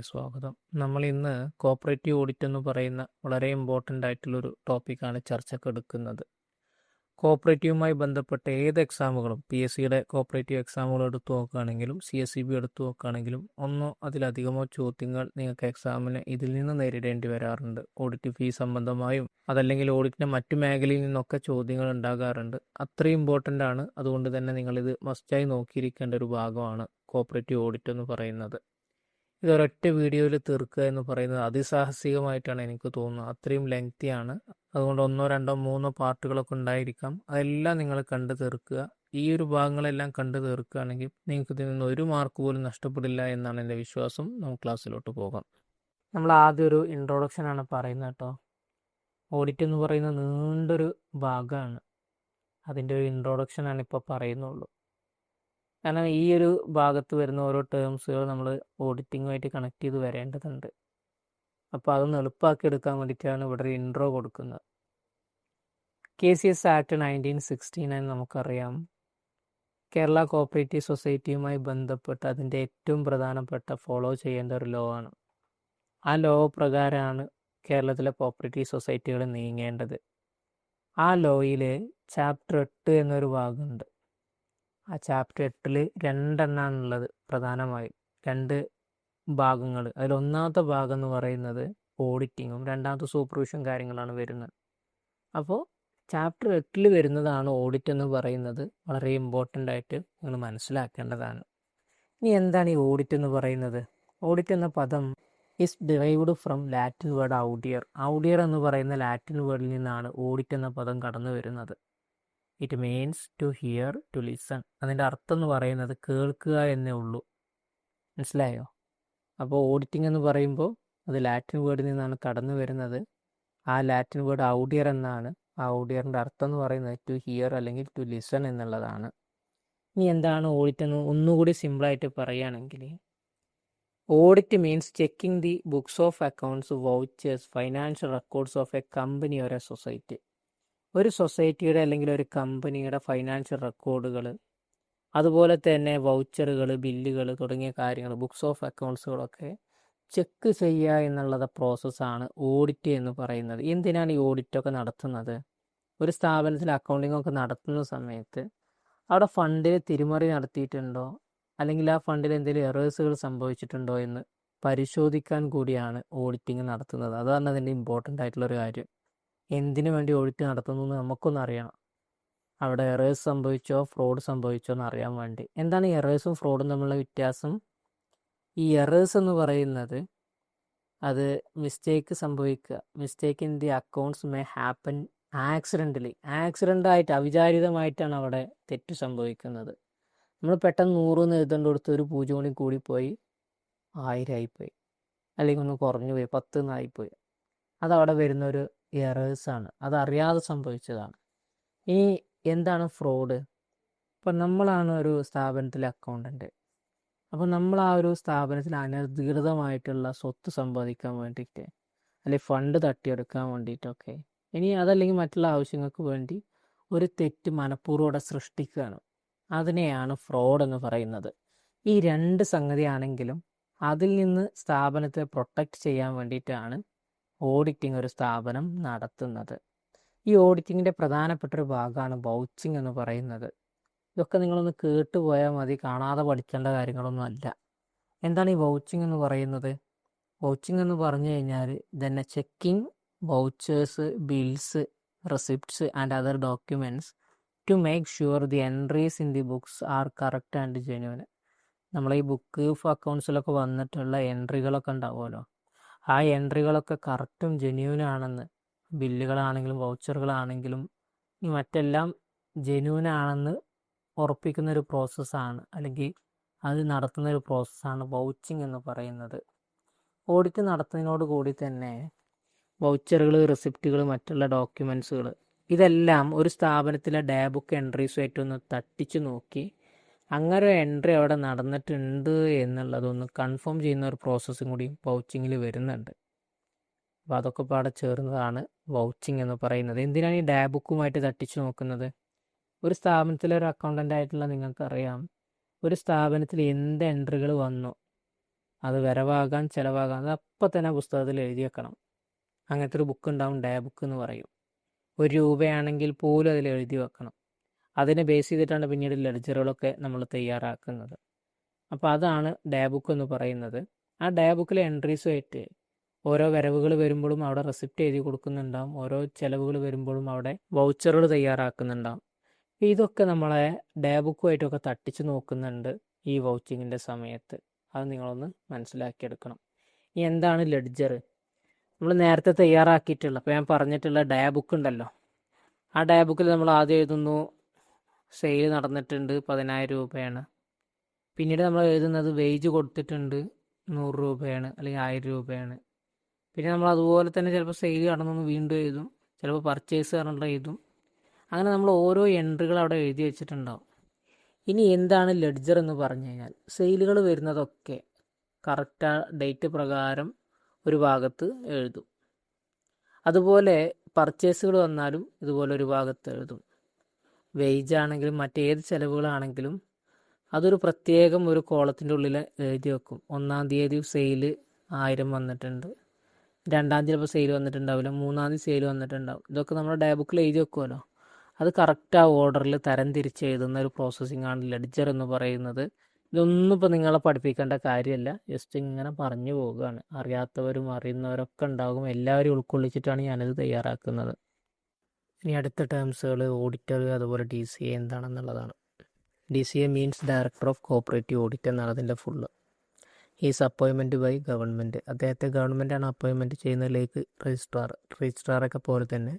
ക്ലാസ്സിലേക്ക് സ്വാഗതം. നമ്മൾ ഇന്ന് കോപ്പറേറ്റീവ് ഓഡിറ്റ് എന്ന് പറയുന്ന വളരെ ഇമ്പോർട്ടൻ്റ് ആയിട്ടുള്ളൊരു ടോപ്പിക്കാണ് ചർച്ചയ്ക്കെടുക്കുന്നത്. കോപ്പറേറ്റീവുമായി ബന്ധപ്പെട്ട ഏത് എക്സാമുകളും PSCയുടെ കോപ്പറേറ്റീവ് എക്സാമുകൾ എടുത്തു നോക്കുകയാണെങ്കിലും CSEB എടുത്തു നോക്കുകയാണെങ്കിലും ഒന്നോ അതിലധികമോ ചോദ്യങ്ങൾ നിങ്ങൾക്ക് എക്സാമിന് ഇതിൽ നിന്ന് നേരിടേണ്ടി വരാറുണ്ട്. ഓഡിറ്റ് ഫീ സംബന്ധമായും അതല്ലെങ്കിൽ ഓഡിറ്റിൻ്റെ മറ്റു മേഖലയിൽ നിന്നൊക്കെ ചോദ്യങ്ങൾ ഉണ്ടാകാറുണ്ട്. അത്രയും ഇമ്പോർട്ടൻ്റ് ആണ്. അതുകൊണ്ട് തന്നെ നിങ്ങളിത് മസ്റ്റായി നോക്കിയിരിക്കേണ്ട ഒരു ഭാഗമാണ് കോപ്പറേറ്റീവ് ഓഡിറ്റ് എന്ന് പറയുന്നത്. ഇതൊരൊറ്റ വീഡിയോയിൽ തീർക്കുക എന്ന് പറയുന്നത് അതിസാഹസികമായിട്ടാണ് എനിക്ക് തോന്നുന്നത്. അത്രയും ലെങ്തിയാണ്. അതുകൊണ്ട് 1, 2, 3 പാർട്ടുകളൊക്കെ ഉണ്ടായിരിക്കാം. അതെല്ലാം നിങ്ങൾ കണ്ടു തീർക്കുക. ഈ ഒരു ഭാഗങ്ങളെല്ലാം കണ്ടു തീർക്കുകയാണെങ്കിൽ നിങ്ങൾക്ക് ഇതിൽ നിന്ന് ഒരു മാർക്ക് പോലും നഷ്ടപ്പെടില്ല എന്നാണ് എൻ്റെ വിശ്വാസം. നമുക്ക് ക്ലാസ്സിലോട്ട് പോകാം. നമ്മൾ ആദ്യം ഒരു ഇൻട്രൊഡക്ഷനാണ് പറയുന്നത് കേട്ടോ. ഓഡിറ്റ് എന്ന് പറയുന്ന നീണ്ടൊരു ഭാഗമാണ്. അതിൻ്റെ ഒരു ഇൻട്രൊഡക്ഷനാണ് ഇപ്പോൾ പറയുന്നുള്ളൂ. കാരണം ഈ ഒരു ഭാഗത്ത് വരുന്ന ഓരോ ടേംസുകൾ നമ്മൾ ഓഡിറ്റിങ്ങുമായിട്ട് കണക്ട് ചെയ്ത് വരേണ്ടതുണ്ട്. അപ്പോൾ അതൊന്ന് എളുപ്പമാക്കി എടുക്കാൻ വേണ്ടിയിട്ടാണ് ഇവിടെ ഒരു ഇൻട്രോ കൊടുക്കുന്നത്. KCS ആക്ട് 1969 നമുക്കറിയാം. കേരള കോപ്പറേറ്റീവ് സൊസൈറ്റിയുമായി ബന്ധപ്പെട്ട് അതിൻ്റെ ഏറ്റവും പ്രധാനപ്പെട്ട ഫോളോ ചെയ്യേണ്ട ഒരു ലോ ആണ്. ആ ലോ പ്രകാരമാണ് കേരളത്തിലെ കോപ്പറേറ്റീവ് സൊസൈറ്റികൾ നീങ്ങേണ്ടത്. ആ ലോയിൽ ചാപ്റ്റർ 8 എന്നൊരു ഭാഗമുണ്ട്. ആ ചാപ്റ്റർ 8 രണ്ടെണ്ണാണുള്ളത്. പ്രധാനമായും 2 ഭാഗങ്ങൾ. അതിലൊന്നാമത്തെ ഭാഗം എന്ന് പറയുന്നത് ഓഡിറ്റിങ്ങും രണ്ടാമത്തെ സൂപ്പർവിഷൻ കാര്യങ്ങളാണ് വരുന്നത്. അപ്പോൾ ചാപ്റ്റർ 8 വരുന്നതാണ് ഓഡിറ്റ് എന്ന് പറയുന്നത്. വളരെ ഇമ്പോർട്ടൻ്റ് ആയിട്ട് നിങ്ങൾ മനസ്സിലാക്കേണ്ടതാണ്. ഇനി എന്താണ് ഈ ഓഡിറ്റ് എന്ന് പറയുന്നത്? ഓഡിറ്റ് എന്ന പദം is derived from Latin word ഔഡിയർ. ഔഡിയർ എന്ന് പറയുന്ന ലാറ്റിൻ വേർഡിൽ നിന്നാണ് ഓഡിറ്റ് എന്ന പദം കടന്നു വരുന്നത്. It means to hear, to listen. അതിൻ്റെ അർത്ഥം എന്ന് പറയുന്നത് കേൾക്കുക എന്നേ ഉള്ളൂ. മനസ്സിലായോ? അപ്പോൾ ഓഡിറ്റിംഗ് എന്ന് പറയുമ്പോൾ അത് ലാറ്റിൻ വേർഡിൽ നിന്നാണ് കടന്നു വരുന്നത്. ആ ലാറ്റിൻ വേർഡ് ഔഡിയർ എന്നാണ്. ആ ഔഡിയറിൻ്റെ അർത്ഥം എന്ന് പറയുന്നത് ടു ഹിയർ അല്ലെങ്കിൽ ടു ലിസൺ എന്നുള്ളതാണ്. ഇനി എന്താണ് ഓഡിറ്റ് എന്ന് ഒന്നുകൂടി സിമ്പിളായിട്ട് പറയുകയാണെങ്കിൽ, audit means checking the books of accounts, vouchers, financial records of A company or A society. ഒരു സൊസൈറ്റിയുടെ അല്ലെങ്കിൽ ഒരു കമ്പനിയുടെ ഫൈനാൻഷ്യൽ റെക്കോർഡുകൾ, അതുപോലെ തന്നെ വൗച്ചറുകൾ, ബില്ലുകൾ തുടങ്ങിയ കാര്യങ്ങൾ, ബുക്സ് ഓഫ് അക്കൗണ്ട്സുകളൊക്കെ ചെക്ക് ചെയ്യുക എന്നുള്ള പ്രോസസ്സാണ് ഓഡിറ്റ് എന്ന് പറയുന്നത്. എന്തിനാണ് ഈ ഓഡിറ്റൊക്കെ നടത്തുന്നത്? ഒരു സ്ഥാപനത്തിൽ അക്കൗണ്ടിംഗ് ഒക്കെ നടത്തുന്ന സമയത്ത് അവിടെ ഫണ്ടിൽ തിരിമറി നടത്തിയിട്ടുണ്ടോ അല്ലെങ്കിൽ ആ ഫണ്ടിൽ എന്തെങ്കിലും എറേഴ്സുകൾ സംഭവിച്ചിട്ടുണ്ടോ എന്ന് പരിശോധിക്കാൻ കൂടിയാണ് ഓഡിറ്റിംഗ് നടത്തുന്നത്. അതാണ് അതിൻ്റെ ഇമ്പോർട്ടൻ്റ് ആയിട്ടുള്ളൊരു കാര്യം. എന്തിനു വേണ്ടി ഓഡിറ്റ് നടത്തുന്നു എന്ന് നമുക്കൊന്നും അറിയണം. അവിടെ എറേഴ്സ് സംഭവിച്ചോ ഫ്രോഡ് സംഭവിച്ചോ എന്ന് അറിയാൻ വേണ്ടി. എന്താണ് ഈ എറേഴ്സും ഫ്രോഡും തമ്മിലുള്ള വ്യത്യാസം? ഈ എറേഴ്സ് എന്ന് പറയുന്നത് അത് മിസ്റ്റേക്ക് സംഭവിക്കുക. Mistake in the accounts may happen accidentally. ആക്സിഡൻ്റായിട്ട് അവിചാരിതമായിട്ടാണ് അവിടെ തെറ്റ് സംഭവിക്കുന്നത്. നമ്മൾ പെട്ടെന്ന് 100 എന്ന് എഴുതേണ്ട കൊടുത്ത് ഒരു 0 കൂടിപ്പോയി 1000 ആയിപ്പോയി, അല്ലെങ്കിൽ ഒന്ന് കുറഞ്ഞു പോയി 10 എന്നായിപ്പോയി. അതവിടെ വരുന്നൊരു എറേഴ്സാണ്. അതറിയാതെ സംഭവിച്ചതാണ്. ഇനി എന്താണ് ഫ്രോഡ്? ഇപ്പം നമ്മളാണ് ഒരു സ്ഥാപനത്തിലെ അക്കൗണ്ടൻ്റ്. അപ്പോൾ നമ്മൾ ആ ഒരു സ്ഥാപനത്തിൽ അനധികൃതമായിട്ടുള്ള സ്വത്ത് സമ്പാദിക്കാൻ വേണ്ടിയിട്ട് അല്ലെങ്കിൽ ഫണ്ട് തട്ടിയെടുക്കാൻ വേണ്ടിയിട്ടൊക്കെ, ഇനി അതല്ലെങ്കിൽ മറ്റുള്ള ആവശ്യങ്ങൾക്ക് വേണ്ടി ഒരു തെറ്റ് മനഃപൂർവ്വം അവിടെ സൃഷ്ടിക്കുകയാണ്. അതിനെയാണ് ഫ്രോഡ് എന്ന് പറയുന്നത്. ഈ 2 സംഗതിയാണെങ്കിലും അതിൽ നിന്ന് സ്ഥാപനത്തെ പ്രൊട്ടക്റ്റ് ചെയ്യാൻ വേണ്ടിയിട്ടാണ് ഓഡിറ്റിംഗ് ഒരു സ്ഥാപനം നടത്തുന്നത്. ഈ ഓഡിറ്റിങ്ങിൻ്റെ പ്രധാനപ്പെട്ട ഒരു ഭാഗമാണ് വൗച്ചിങ് എന്ന് പറയുന്നത്. ഇതൊക്കെ നിങ്ങളൊന്ന് കേട്ടുപോയാൽ മതി, കാണാതെ പഠിക്കേണ്ട കാര്യങ്ങളൊന്നും അല്ല. എന്താണ് ഈ വൗച്ചിങ് എന്ന് പറയുന്നത്? വൗച്ചിങ് എന്ന് പറഞ്ഞു കഴിഞ്ഞാൽ തന്നെ checking vouchers, bills, receipts and other documents to make sure the entries in the books are correct and genuine. നമ്മൾ ഈ ബുക്ക് ഓഫ് അക്കൗണ്ട്സിലൊക്കെ വന്നിട്ടുള്ള എൻട്രികളൊക്കെ ഉണ്ടാവുമല്ലോ, ആ എൻട്രികളൊക്കെ കറക്റ്റും ജെന്യൂനാണെന്ന്, ബില്ലുകളാണെങ്കിലും വൗച്ചറുകളാണെങ്കിലും ഈ മറ്റെല്ലാം ജെന്യൂനാണെന്ന് ഉറപ്പിക്കുന്നൊരു പ്രോസസ്സാണ്, അല്ലെങ്കിൽ അത് നടത്തുന്നൊരു പ്രോസസ്സാണ് വൗച്ചിങ് എന്ന് പറയുന്നത്. ഓഡിറ്റ് നടത്തുന്നതിനോട് കൂടി തന്നെ വൗച്ചറുകൾ, റെസിപ്റ്റുകൾ, മറ്റുള്ള ഡോക്യുമെൻസുകൾ ഇതെല്ലാം ഒരു സ്ഥാപനത്തിലെ ഡേ ബുക്ക് എൻട്രീസുമായിട്ട് ഒന്ന് തട്ടിച്ച് നോക്കി അങ്ങനെ ഒരു എൻട്രി അവിടെ നടന്നിട്ടുണ്ട് എന്നുള്ളതൊന്ന് കൺഫേം ചെയ്യുന്ന ഒരു പ്രോസസ്സും കൂടി വൗച്ചിങ്ങിൽ വരുന്നുണ്ട്. അപ്പോൾ അതൊക്കെ പാടെ ചേർന്നതാണ് വൗച്ചിങ് എന്ന് പറയുന്നത്. എന്തിനാണ് ഈ ഡേ ബുക്കുമായിട്ട് തട്ടിച്ച് നോക്കുന്നത്? ഒരു സ്ഥാപനത്തിലെ ഒരു അക്കൗണ്ടൻ്റ് ആയിട്ടുള്ള നിങ്ങൾക്കറിയാം, ഒരു സ്ഥാപനത്തിൽ എന്ത് എൻട്രികൾ വന്നു അത് വരവാകാൻ ചിലവാകാൻ അത് അപ്പം തന്നെ പുസ്തകത്തിൽ എഴുതി വെക്കണം. അങ്ങനത്തെ ഒരു ബുക്ക് ഉണ്ടാവും, ഡേ ബുക്ക് എന്ന് പറയും. 1 രൂപയാണെങ്കിൽ പോലും അതിൽ എഴുതി വെക്കണം. അതിനെ ബേസ് ചെയ്തിട്ടാണ് പിന്നീട് ലെഡ്ജറുകളൊക്കെ നമ്മൾ തയ്യാറാക്കുന്നത്. അപ്പോൾ അതാണ് ഡേ ബുക്ക് എന്ന് പറയുന്നത്. ആ ഡേ ബുക്കിലെ എൻട്രീസുമായിട്ട് ഓരോ വരവുകൾ വരുമ്പോഴും അവിടെ റെസിപ്റ്റ് എഴുതി കൊടുക്കുന്നുണ്ടാവും, ഓരോ ചിലവുകൾ വരുമ്പോഴും അവിടെ വൗച്ചറുകൾ തയ്യാറാക്കുന്നുണ്ടാവും. ഇതൊക്കെ നമ്മളെ ഡേ ബുക്കുമായിട്ടൊക്കെ തട്ടിച്ച് നോക്കുന്നുണ്ട് ഈ വൗച്ചിങ്ങിൻ്റെ സമയത്ത്. അത് നിങ്ങളൊന്ന് മനസ്സിലാക്കിയെടുക്കണം. ഇനി എന്താണ് ലെഡ്ജർ? നമ്മൾ നേരത്തെ തയ്യാറാക്കിയിട്ടുള്ള, അപ്പോൾ ഞാൻ പറഞ്ഞിട്ടുള്ള ഡേ ബുക്ക് ഉണ്ടല്ലോ, ആ ഡേ ബുക്കിൽ നമ്മൾ ആദ്യം എഴുതുന്നു സെയിൽ നടന്നിട്ടുണ്ട് 10,000 രൂപയാണ്. പിന്നീട് നമ്മൾ എഴുതുന്നത് വേജ് കൊടുത്തിട്ടുണ്ട് 100 രൂപയാണ് അല്ലെങ്കിൽ 1000 രൂപയാണ്. പിന്നെ നമ്മൾ അതുപോലെ തന്നെ ചിലപ്പോൾ സെയിൽ നടന്നൊന്ന് വീണ്ടും എഴുതും, ചിലപ്പോൾ പർച്ചേസ് പറഞ്ഞിട്ട് എഴുതും. അങ്ങനെ നമ്മൾ ഓരോ എൻട്രികൾ അവിടെ എഴുതി വെച്ചിട്ടുണ്ടാവും. ഇനി എന്താണ് ലെഡ്ജർ എന്ന് പറഞ്ഞു കഴിഞ്ഞാൽ, സെയിലുകൾ വരുന്നതൊക്കെ കറക്റ്റ് ഡേറ്റ് പ്രകാരം ഒരു ഭാഗത്ത് എഴുതും. അതുപോലെ പർച്ചേസുകൾ വന്നാലും ഇതുപോലെ ഒരു ഭാഗത്ത് എഴുതും. വേജ് ആണെങ്കിലും മറ്റേത് ചിലവുകളാണെങ്കിലും അതൊരു പ്രത്യേകം ഒരു കോളത്തിൻ്റെ ഉള്ളിൽ എഴുതി വെക്കും. 1-ാം തീയതി സെയിൽ 1000 വന്നിട്ടുണ്ട്, 2-ാം തീയതി ചിലപ്പോൾ സെയിൽ വന്നിട്ടുണ്ടാവില്ല, 3-ാം തീയതി സെയിൽ വന്നിട്ടുണ്ടാവും. ഇതൊക്കെ നമ്മൾ ഡേ ബുക്കിൽ എഴുതി വെക്കുമല്ലോ. അത് കറക്റ്റ് ആ ഓർഡറിൽ തരം തിരിച്ച് എഴുതുന്ന ഒരു പ്രോസസ്സിംഗ് ആണ് ലെഡ്ജർ എന്ന് പറയുന്നത്. ഇതൊന്നും ഇപ്പോൾ നിങ്ങളെ പഠിപ്പിക്കേണ്ട കാര്യമല്ല, ജസ്റ്റ് ഇങ്ങനെ പറഞ്ഞു പോവുകയാണ്. അറിയാത്തവരും അറിയുന്നവരൊക്കെ ഉണ്ടാകും, എല്ലാവരും ഉൾക്കൊള്ളിച്ചിട്ടാണ് ഞാനിത് തയ്യാറാക്കുന്നത്. ഇനി അടുത്ത ടേംസുകൾ ഓഡിറ്റർ, അതുപോലെ DCA എന്താണെന്നുള്ളതാണ്. DCA means director of cooperative audit എന്നാണ് അതിൻ്റെ full. Is appointment by government. അദ്ദേഹത്തെ ഗവൺമെൻറ്റാണ് അപ്പോയിൻമെൻറ്റ് ചെയ്യുന്നതിലേക്ക് രജിസ്ട്രാറൊക്കെ പോലെ തന്നെ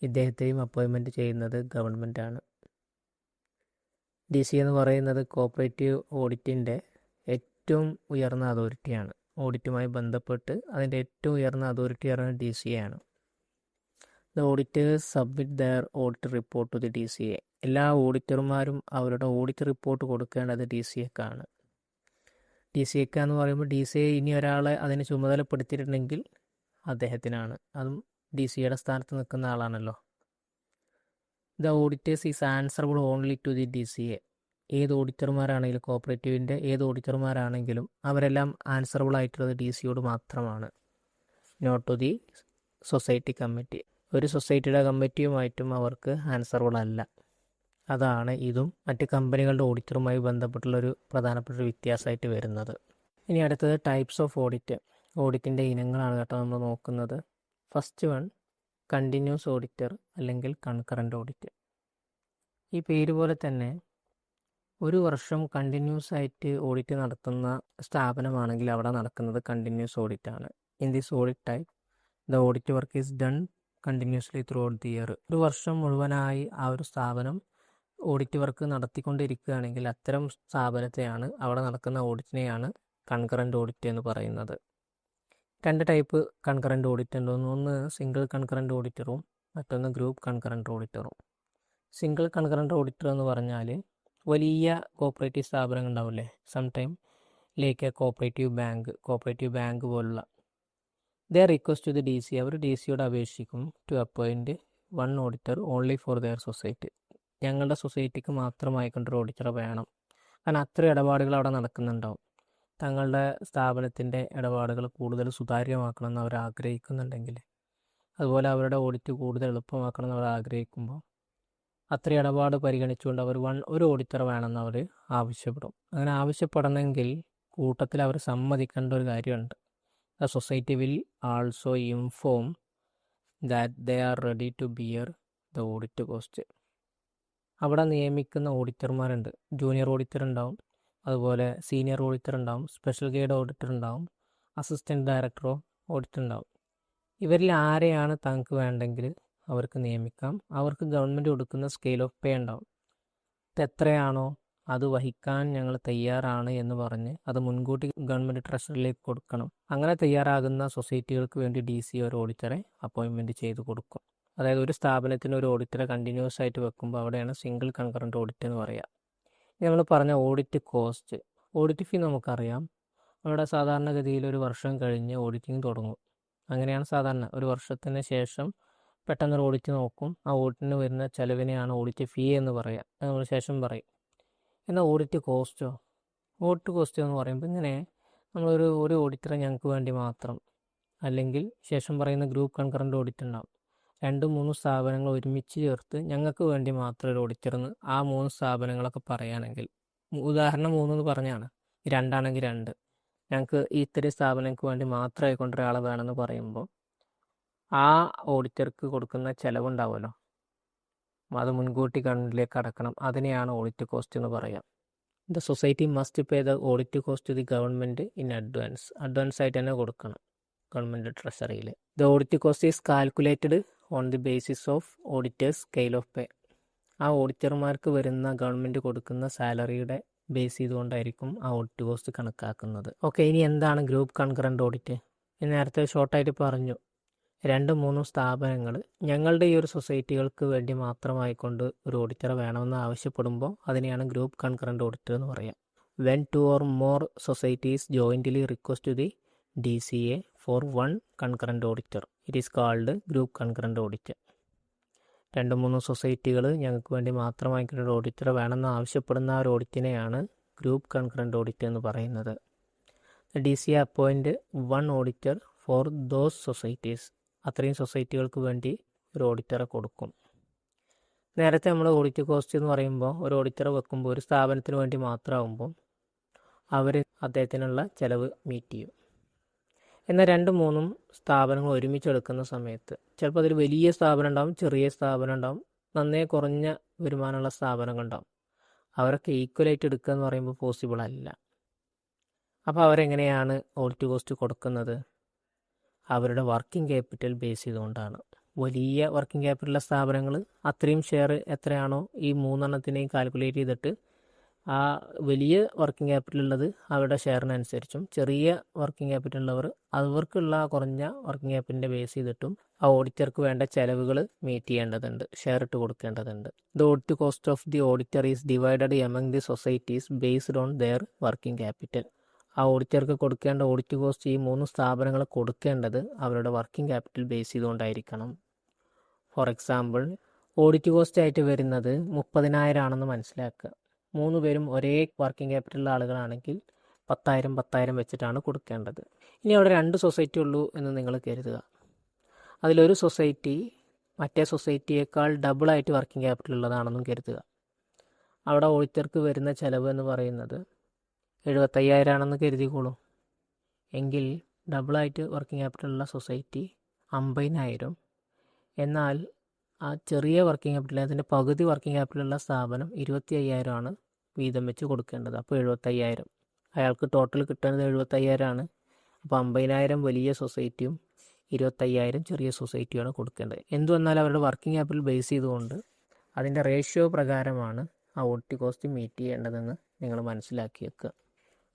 ഇദ്ദേഹത്തെയും അപ്പോയിൻമെൻറ്റ് ചെയ്യുന്നത് ഗവൺമെൻറ്റാണ്. DCA എന്ന് പറയുന്നത് കോപ്പറേറ്റീവ് ഓഡിറ്റിൻ്റെ ഏറ്റവും ഉയർന്ന അതോറിറ്റിയാണ്. ഓഡിറ്റുമായി ബന്ധപ്പെട്ട് അതിൻ്റെ ഏറ്റവും ഉയർന്ന അതോറിറ്റി പറയുന്നത് DCA ആണ്. The auditors submit their audit report to the DCA. എല്ലാ ഓഡിറ്റർമാരും അവരുടെ ഓഡിറ്റ് റിപ്പോർട്ട് കൊടുക്കേണ്ടത് DCAക്കാണ്. DCA എന്ന് പറയുമ്പോൾ DCA ഇനി ഒരാളെ അതിന് ചുമതലപ്പെടുത്തിയിട്ടുണ്ടെങ്കിൽ അദ്ദേഹത്തിനാണ്. അതും DCAയുടെ സ്ഥാനത്ത് നിൽക്കുന്ന ആളാണല്ലോ. The auditors is answerable only to the DCA. ഏത് ഓഡിറ്റർമാരാണെങ്കിലും, കോപ്പറേറ്റീവിൻ്റെ ഏത് ഓഡിറ്റർമാരാണെങ്കിലും അവരെല്ലാം ആൻസറബിൾ ആയിട്ടുള്ളത് DCAയോട് മാത്രമാണ്. Not to the society committee. ഒരു സൊസൈറ്റിയുടെ കമ്മിറ്റിയുമായിട്ടും അവർക്ക് ആൻസറബിൾ അല്ല. അതാണ് ഇതും മറ്റ് കമ്പനികളുടെ ഓഡിറ്ററുമായി ബന്ധപ്പെട്ടുള്ളൊരു പ്രധാനപ്പെട്ട വ്യത്യാസമായിട്ട് വരുന്നത്. ഇനി അടുത്തത് ടൈപ്സ് ഓഫ് ഓഡിറ്റ്. ഓഡിറ്റിൻ്റെ ഇനങ്ങളാണ് കേട്ടോ നമ്മൾ നോക്കുന്നത്. ഫസ്റ്റ് വൺ കണ്ടിന്യൂസ് ഓഡിറ്റർ അല്ലെങ്കിൽ കൺകറൻറ്റ് ഓഡിറ്റ്. ഈ പേര് പോലെ തന്നെ ഒരു വർഷം കണ്ടിന്യൂസ് ആയിട്ട് ഓഡിറ്റ് നടത്തുന്ന സ്ഥാപനമാണെങ്കിൽ അവിടെ നടക്കുന്നത് കണ്ടിന്യൂസ് ഓഡിറ്റ് ആണ്. In this audit type the audit work is done continuously through out the year. ഒരു വർഷം മുഴുവനായി ആ ഒരു സ്ഥാപനം ഓഡിറ്റ് വർക്ക് നടത്തിക്കൊണ്ടിരിക്കുകയാണെങ്കിൽ അത്തരം സ്ഥാപനത്തെയാണ്, അവിടെ നടക്കുന്ന ഓഡിറ്റിനെയാണ് കൺകറൻറ്റ് ഓഡിറ്റ് എന്ന് പറയുന്നത്. 2 ടൈപ്പ് കൺകറൻറ്റ് ഓഡിറ്റ് ഉണ്ട്. ഒന്ന് സിംഗിൾ കൺകറൻറ്റ് ഓഡിറ്ററും മറ്റൊന്ന് ഗ്രൂപ്പ് കൺകറൻറ്റ് ഓഡിറ്ററും. സിംഗിൾ കൺകറൻറ്റ് ഓഡിറ്റർ എന്ന് പറഞ്ഞാൽ വലിയ കോപ്പറേറ്റീവ് സ്ഥാപനങ്ങൾ ഉണ്ടാവില്ലേ, sometime like a cooperative bank പോലുള്ള, they request to the DCA. അവർ DCAയോട് അപേക്ഷിക്കും to appoint 1 auditor only for their society. ഞങ്ങളുടെ സൊസൈറ്റിക്ക് മാത്രമായിക്കൊണ്ടൊരു ഓഡിറ്റർ വേണം. കാരണം അത്ര ഇടപാടുകൾ അവിടെ നടക്കുന്നുണ്ടാവും. തങ്ങളുടെ സ്ഥാപനത്തിൻ്റെ ഇടപാടുകൾ കൂടുതൽ സുതാര്യമാക്കണമെന്ന് അവർ ആഗ്രഹിക്കുന്നുണ്ടെങ്കിൽ, അതുപോലെ അവരുടെ ഓഡിറ്റ് കൂടുതൽ എളുപ്പമാക്കണമെന്ന് അവർ ആഗ്രഹിക്കുമ്പോൾ അത്ര ഇടപാട് പരിഗണിച്ചുകൊണ്ട് അവർ ഒരു ഓഡിറ്റർ വേണമെന്ന് അവർ ആവശ്യപ്പെടും. അങ്ങനെ ആവശ്യപ്പെടണമെങ്കിൽ കൂട്ടത്തിൽ അവർ സമ്മതിക്കേണ്ട ഒരു കാര്യമുണ്ട്. The society will also inform that they are ready to bear the audit cost. അവിടെ നിയമിക്കുന്ന ഓഡിറ്റർമാരുണ്ട്. ജൂനിയർ ഓഡിറ്റർ ഉണ്ടാവും, അതുപോലെ സീനിയർ ഓഡിറ്റർ ഉണ്ടാവും, സ്പെഷ്യൽ ഗൈഡ് ഓഡിറ്റർ ഉണ്ടാവും, അസിസ്റ്റൻറ്റ് ഡയറക്ടർ ഓഡിറ്റർ ഉണ്ടാവും. ഇവരിൽ ആരെയാണ് തങ്ങൾക്ക് വേണ്ടെങ്കിൽ അവർക്ക് നിയമിക്കാം. അവർക്ക് ഗവൺമെൻറ് കൊടുക്കുന്ന സ്കെയിൽ ഓഫ് പേ ഉണ്ടാവും. ഇത് എത്രയാണോ അത് വഹിക്കാൻ ഞങ്ങൾ തയ്യാറാണ് എന്ന് പറഞ്ഞ് അത് മുൻകൂട്ടി ഗവൺമെൻറ് ട്രഷറിയിലേക്ക് കൊടുക്കണം. അങ്ങനെ തയ്യാറാകുന്ന സൊസൈറ്റികൾക്ക് വേണ്ടി DCA ഒരു ഓഡിറ്ററെ അപ്പോയിൻമെൻറ്റ് ചെയ്ത് കൊടുക്കും. അതായത് ഒരു സ്ഥാപനത്തിന് ഒരു ഓഡിറ്ററെ കണ്ടിന്യൂസ് ആയിട്ട് വെക്കുമ്പോൾ അവിടെയാണ് സിംഗിൾ കൺകറൻറ്റ് ഓഡിറ്റ് എന്ന് പറയുക. നമ്മൾ പറഞ്ഞ ഓഡിറ്റ് കോസ്റ്റ്, ഓഡിറ്റ് ഫീ നമുക്കറിയാം. അവിടെ സാധാരണഗതിയിൽ ഒരു വർഷം കഴിഞ്ഞ് ഓഡിറ്റിംഗ് തുടങ്ങും. അങ്ങനെയാണ് സാധാരണ. ഒരു വർഷത്തിന് ശേഷം പെട്ടെന്നൊരു ഓഡിറ്റ് നോക്കും. ആ ഓഡിറ്റിന് വരുന്ന ചിലവിനെയാണ് ഓഡിറ്റ് ഫീ എന്ന് പറയുക. അത് നമ്മൾ ശേഷം പറയും. എന്നാൽ ഓഡിറ്റ് കോസ്റ്റ് എന്ന് പറയുമ്പോൾ ഇങ്ങനെ ഒരു ഓഡിറ്ററെ ഞങ്ങൾക്ക് വേണ്ടി മാത്രം, അല്ലെങ്കിൽ ശേഷം പറയുന്ന ഗ്രൂപ്പ് കൺകറൻറ്റ് ഓഡിറ്റ് ഉണ്ടാവും. 2-3 സ്ഥാപനങ്ങൾ ഒരുമിച്ച് ചേർത്ത് ഞങ്ങൾക്ക് വേണ്ടി മാത്രം ഒരു ഓഡിറ്റർന്ന് ആ 3 സ്ഥാപനങ്ങളൊക്കെ പറയുകയാണെങ്കിൽ, ഉദാഹരണം 3 എന്ന് പറഞ്ഞാണ്, 2 ആണെങ്കിൽ 2, ഞങ്ങൾക്ക് ഇത്രയും സ്ഥാപനങ്ങൾക്ക് വേണ്ടി മാത്രമായി കൊണ്ട് ഒരാളെ വേണമെന്ന് പറയുമ്പോൾ ആ ഓഡിറ്റർക്ക് കൊടുക്കുന്ന ചിലവുണ്ടാവുമല്ലോ, അത് മുൻകൂട്ടി ഗവൺമെൻറ്റിലേക്ക് അടക്കണം. അതിനെയാണ് ഓഡിറ്റ് കോസ്റ്റ് എന്ന് പറയുക. The society must pay the audit cost to the government in advance ആയിട്ട് തന്നെ കൊടുക്കണം ഗവൺമെൻറ് ട്രഷറിയിൽ. The audit cost is calculated on the basis of auditors scale of pay. ആ ഓഡിറ്റർമാർക്ക് വരുന്ന ഗവൺമെൻറ് കൊടുക്കുന്ന സാലറിയുടെ ബേസ് ചെയ്തുകൊണ്ടായിരിക്കും ആ ഓഡിറ്റ് കോസ്റ്റ് കണക്കാക്കുന്നത്. ഓക്കെ, ഇനി എന്താണ് ഗ്രൂപ്പ് കൺകറൻറ്റ് ഓഡിറ്റ്? നേരത്തെ ഷോർട്ടായിട്ട് പറഞ്ഞു, 2-3 സ്ഥാപനങ്ങൾ ഞങ്ങളുടെ ഈ ഒരു സൊസൈറ്റികൾക്ക് വേണ്ടി മാത്രമായിക്കൊണ്ട് ഒരു ഓഡിറ്ററെ വേണമെന്ന് ആവശ്യപ്പെടുമ്പോൾ അതിനെയാണ് ഗ്രൂപ്പ് കൺകറൻറ്റ് ഓഡിറ്റർ എന്ന് പറയുക. When 2 or more societies jointly request to the DCA for one concurrent auditor, it is called group concurrent audit. 2-3 സൊസൈറ്റികൾ ഞങ്ങൾക്ക് വേണ്ടി മാത്രമായിക്കൊണ്ട് ഒരു ഓഡിറ്ററെ വേണമെന്ന് ആവശ്യപ്പെടുന്ന ആ ഒരു ഓഡിറ്റിനെയാണ് ഗ്രൂപ്പ് കൺകറൻറ്റ് ഓഡിറ്റ് എന്ന് പറയുന്നത്. DCA appoint 1 auditor for those societies. അത്രയും സൊസൈറ്റികൾക്ക് വേണ്ടി ഒരു ഓഡിറ്ററെ കൊടുക്കും. നേരത്തെ നമ്മൾ ഓഡിറ്റ് കോസ്റ്റ് എന്ന് പറയുമ്പോൾ ഒരു ഓഡിറ്ററെ വെക്കുമ്പോൾ ഒരു സ്ഥാപനത്തിന് വേണ്ടി മാത്രമാകുമ്പോൾ അവർ അദ്ദേഹത്തിനുള്ള ചിലവ് മീറ്റ് ചെയ്യും. എന്നാൽ 2-3 സ്ഥാപനങ്ങൾ ഒരുമിച്ചെടുക്കുന്ന സമയത്ത് ചിലപ്പോൾ അതിൽ വലിയ സ്ഥാപനം ഉണ്ടാവും, ചെറിയ സ്ഥാപനം ഉണ്ടാവും, നന്നേ കുറഞ്ഞ വരുമാനമുള്ള സ്ഥാപനങ്ങളുണ്ടാവും. അവരൊക്കെ ഈക്വലായിട്ട് എടുക്കുക എന്ന് പറയുമ്പോൾ പോസിബിൾ അല്ല. അപ്പോൾ അവരെങ്ങനെയാണ് ഓഡിറ്റ് കോസ്റ്റ് കൊടുക്കുന്നത്? അവരുടെ വർക്കിംഗ് ക്യാപിറ്റൽ ബേസ് ചെയ്തുകൊണ്ടാണ്. വലിയ വർക്കിംഗ് ക്യാപിറ്റലുള്ള സ്ഥാപനങ്ങൾ അത്രയും ഷെയർ എത്രയാണോ ഈ 3 കാൽക്കുലേറ്റ് ചെയ്തിട്ട് ആ വലിയ വർക്കിംഗ് ക്യാപിറ്റൽ ഉള്ളത് അവരുടെ ഷെയറിനനുസരിച്ചും, ചെറിയ വർക്കിംഗ് ക്യാപിറ്റൽ ഉള്ളവർ അവർക്കുള്ള കുറഞ്ഞ വർക്കിംഗ് ക്യാപിറ്റലിൻ്റെ ബേസ് ചെയ്തിട്ടും ആ ഓഡിറ്റർക്ക് വേണ്ട ചിലവുകൾ മീറ്റ് ചെയ്യേണ്ടതുണ്ട്, ഷെയർ ഇട്ട് കൊടുക്കേണ്ടതുണ്ട്. The audit cost of the auditor is divided among the societies based on their working capital. ആ ഓഡിറ്റർക്ക് കൊടുക്കേണ്ട ഓഡിറ്റ് കോസ്റ്റ് ഈ 3 സ്ഥാപനങ്ങൾ കൊടുക്കേണ്ടത് അവരുടെ വർക്കിംഗ് ക്യാപിറ്റൽ ബേസ് ചെയ്തുകൊണ്ടായിരിക്കണം. ഫോർ എക്സാമ്പിൾ, ഓഡിറ്റ് കോസ്റ്റ് ആയിട്ട് വരുന്നത് 30,000 ആണെന്ന് മനസ്സിലാക്കുക. 3 പേരും ഒരേ വർക്കിംഗ് ക്യാപിറ്റലുള്ള ആളുകളാണെങ്കിൽ 10,000 വെച്ചിട്ടാണ് കൊടുക്കേണ്ടത്. ഇനി അവിടെ 2 സൊസൈറ്റി ഉള്ളൂ എന്ന് നിങ്ങൾ കരുതുക. അതിലൊരു സൊസൈറ്റി മറ്റേ സൊസൈറ്റിയേക്കാൾ ഡബിളായിട്ട് വർക്കിംഗ് ക്യാപിറ്റൽ ഉള്ളതാണെന്നും കരുതുക. അവിടെ ഓഡിറ്റർക്ക് വരുന്ന ചിലവ് എന്ന് പറയുന്നത് 75,000 ആണെന്ന് കരുതിക്കോളൂ. എങ്കിൽ ഡബിളായിട്ട് വർക്കിംഗ് ക്യാപിറ്റലുള്ള സൊസൈറ്റി 50,000, എന്നാൽ ആ ചെറിയ വർക്കിംഗ് ക്യാപിറ്റൽ, അതിൻ്റെ പകുതി വർക്കിംഗ് ക്യാപിറ്റലുള്ള സ്ഥാപനം 25,000 ആണ് വീതം വെച്ച് കൊടുക്കേണ്ടത്. അപ്പോൾ 75,000. അയാൾക്ക് ടോട്ടൽ കിട്ടുന്നത് 75,000 ആണ്. അപ്പോൾ 50,000 വലിയ സൊസൈറ്റിയും 25,000 ചെറിയ സൊസൈറ്റിയുമാണ് കൊടുക്കേണ്ടത്. എന്തുവന്നാൽ അവരുടെ വർക്കിംഗ് ക്യാപിറ്റൽ ബേസ് ചെയ്തുകൊണ്ട് അതിൻ്റെ റേഷ്യോ പ്രകാരമാണ് ആ ഓഡിറ്റ് കോസ്റ്റ് മീറ്റ് ചെയ്യേണ്ടതെന്ന് നിങ്ങൾ മനസ്സിലാക്കി വെക്കുക.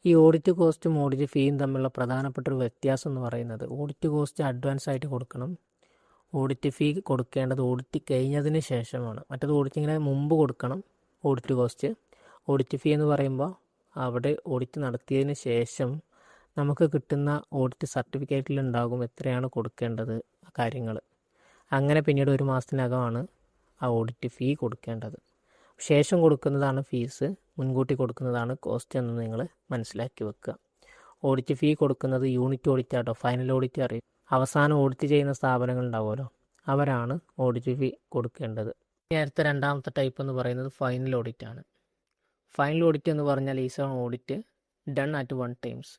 ഈ ഓഡിറ്റ് കോസ്റ്റും ഓഡിറ്റ് ഫീയും തമ്മിലുള്ള പ്രധാനപ്പെട്ട ഒരു വ്യത്യാസം എന്ന് പറയുന്നത്, ഓഡിറ്റ് കോസ്റ്റ് അഡ്വാൻസ് ആയിട്ട് കൊടുക്കണം, ഓഡിറ്റ് ഫീ കൊടുക്കേണ്ടത് ഓഡിറ്റ് കഴിഞ്ഞതിന് ശേഷമാണ്. മറ്റത് ഓഡിറ്റിങ്ങിന് മുമ്പ് കൊടുക്കണം ഓഡിറ്റ് കോസ്റ്റ്. ഓഡിറ്റ് ഫീ എന്ന് പറയുമ്പോൾ അവിടെ ഓഡിറ്റ് നടത്തിയതിന് ശേഷം നമുക്ക് കിട്ടുന്ന ഓഡിറ്റ് സർട്ടിഫിക്കറ്റിലുണ്ടാകും എത്രയാണ് കൊടുക്കേണ്ടത് കാര്യങ്ങൾ. അങ്ങനെ പിന്നീട് 1 മാസത്തിനകമാണ് ആ ഓഡിറ്റ് ഫീ കൊടുക്കേണ്ടത്. ശേഷം കൊടുക്കുന്നതാണ് ഫീസ്, മുൻകൂട്ടി കൊടുക്കുന്നതാണ് കോസ്റ്റ് എന്ന് നിങ്ങൾ മനസ്സിലാക്കി വെക്കുക. ഓഡിറ്റ് ഫീ കൊടുക്കുന്നത് യൂണിറ്റ് ഓഡിറ്റ് ആട്ടോ, ഫൈനൽ ഓഡിറ്റ് അറിയും. അവസാനം ഓഡിറ്റ് ചെയ്യുന്ന സ്ഥാപനങ്ങൾ ഉണ്ടാവുമല്ലോ, അവരാണ് ഓഡിറ്റ് ഫീ കൊടുക്കേണ്ടത്. നേരത്തെ 2ാമത്തെ ടൈപ്പ് എന്ന് പറയുന്നത് ഫൈനൽ ഓഡിറ്റ് ആണ്. ഫൈനൽ ഓഡിറ്റ് എന്ന് പറഞ്ഞാൽ is on audit done at 1 times.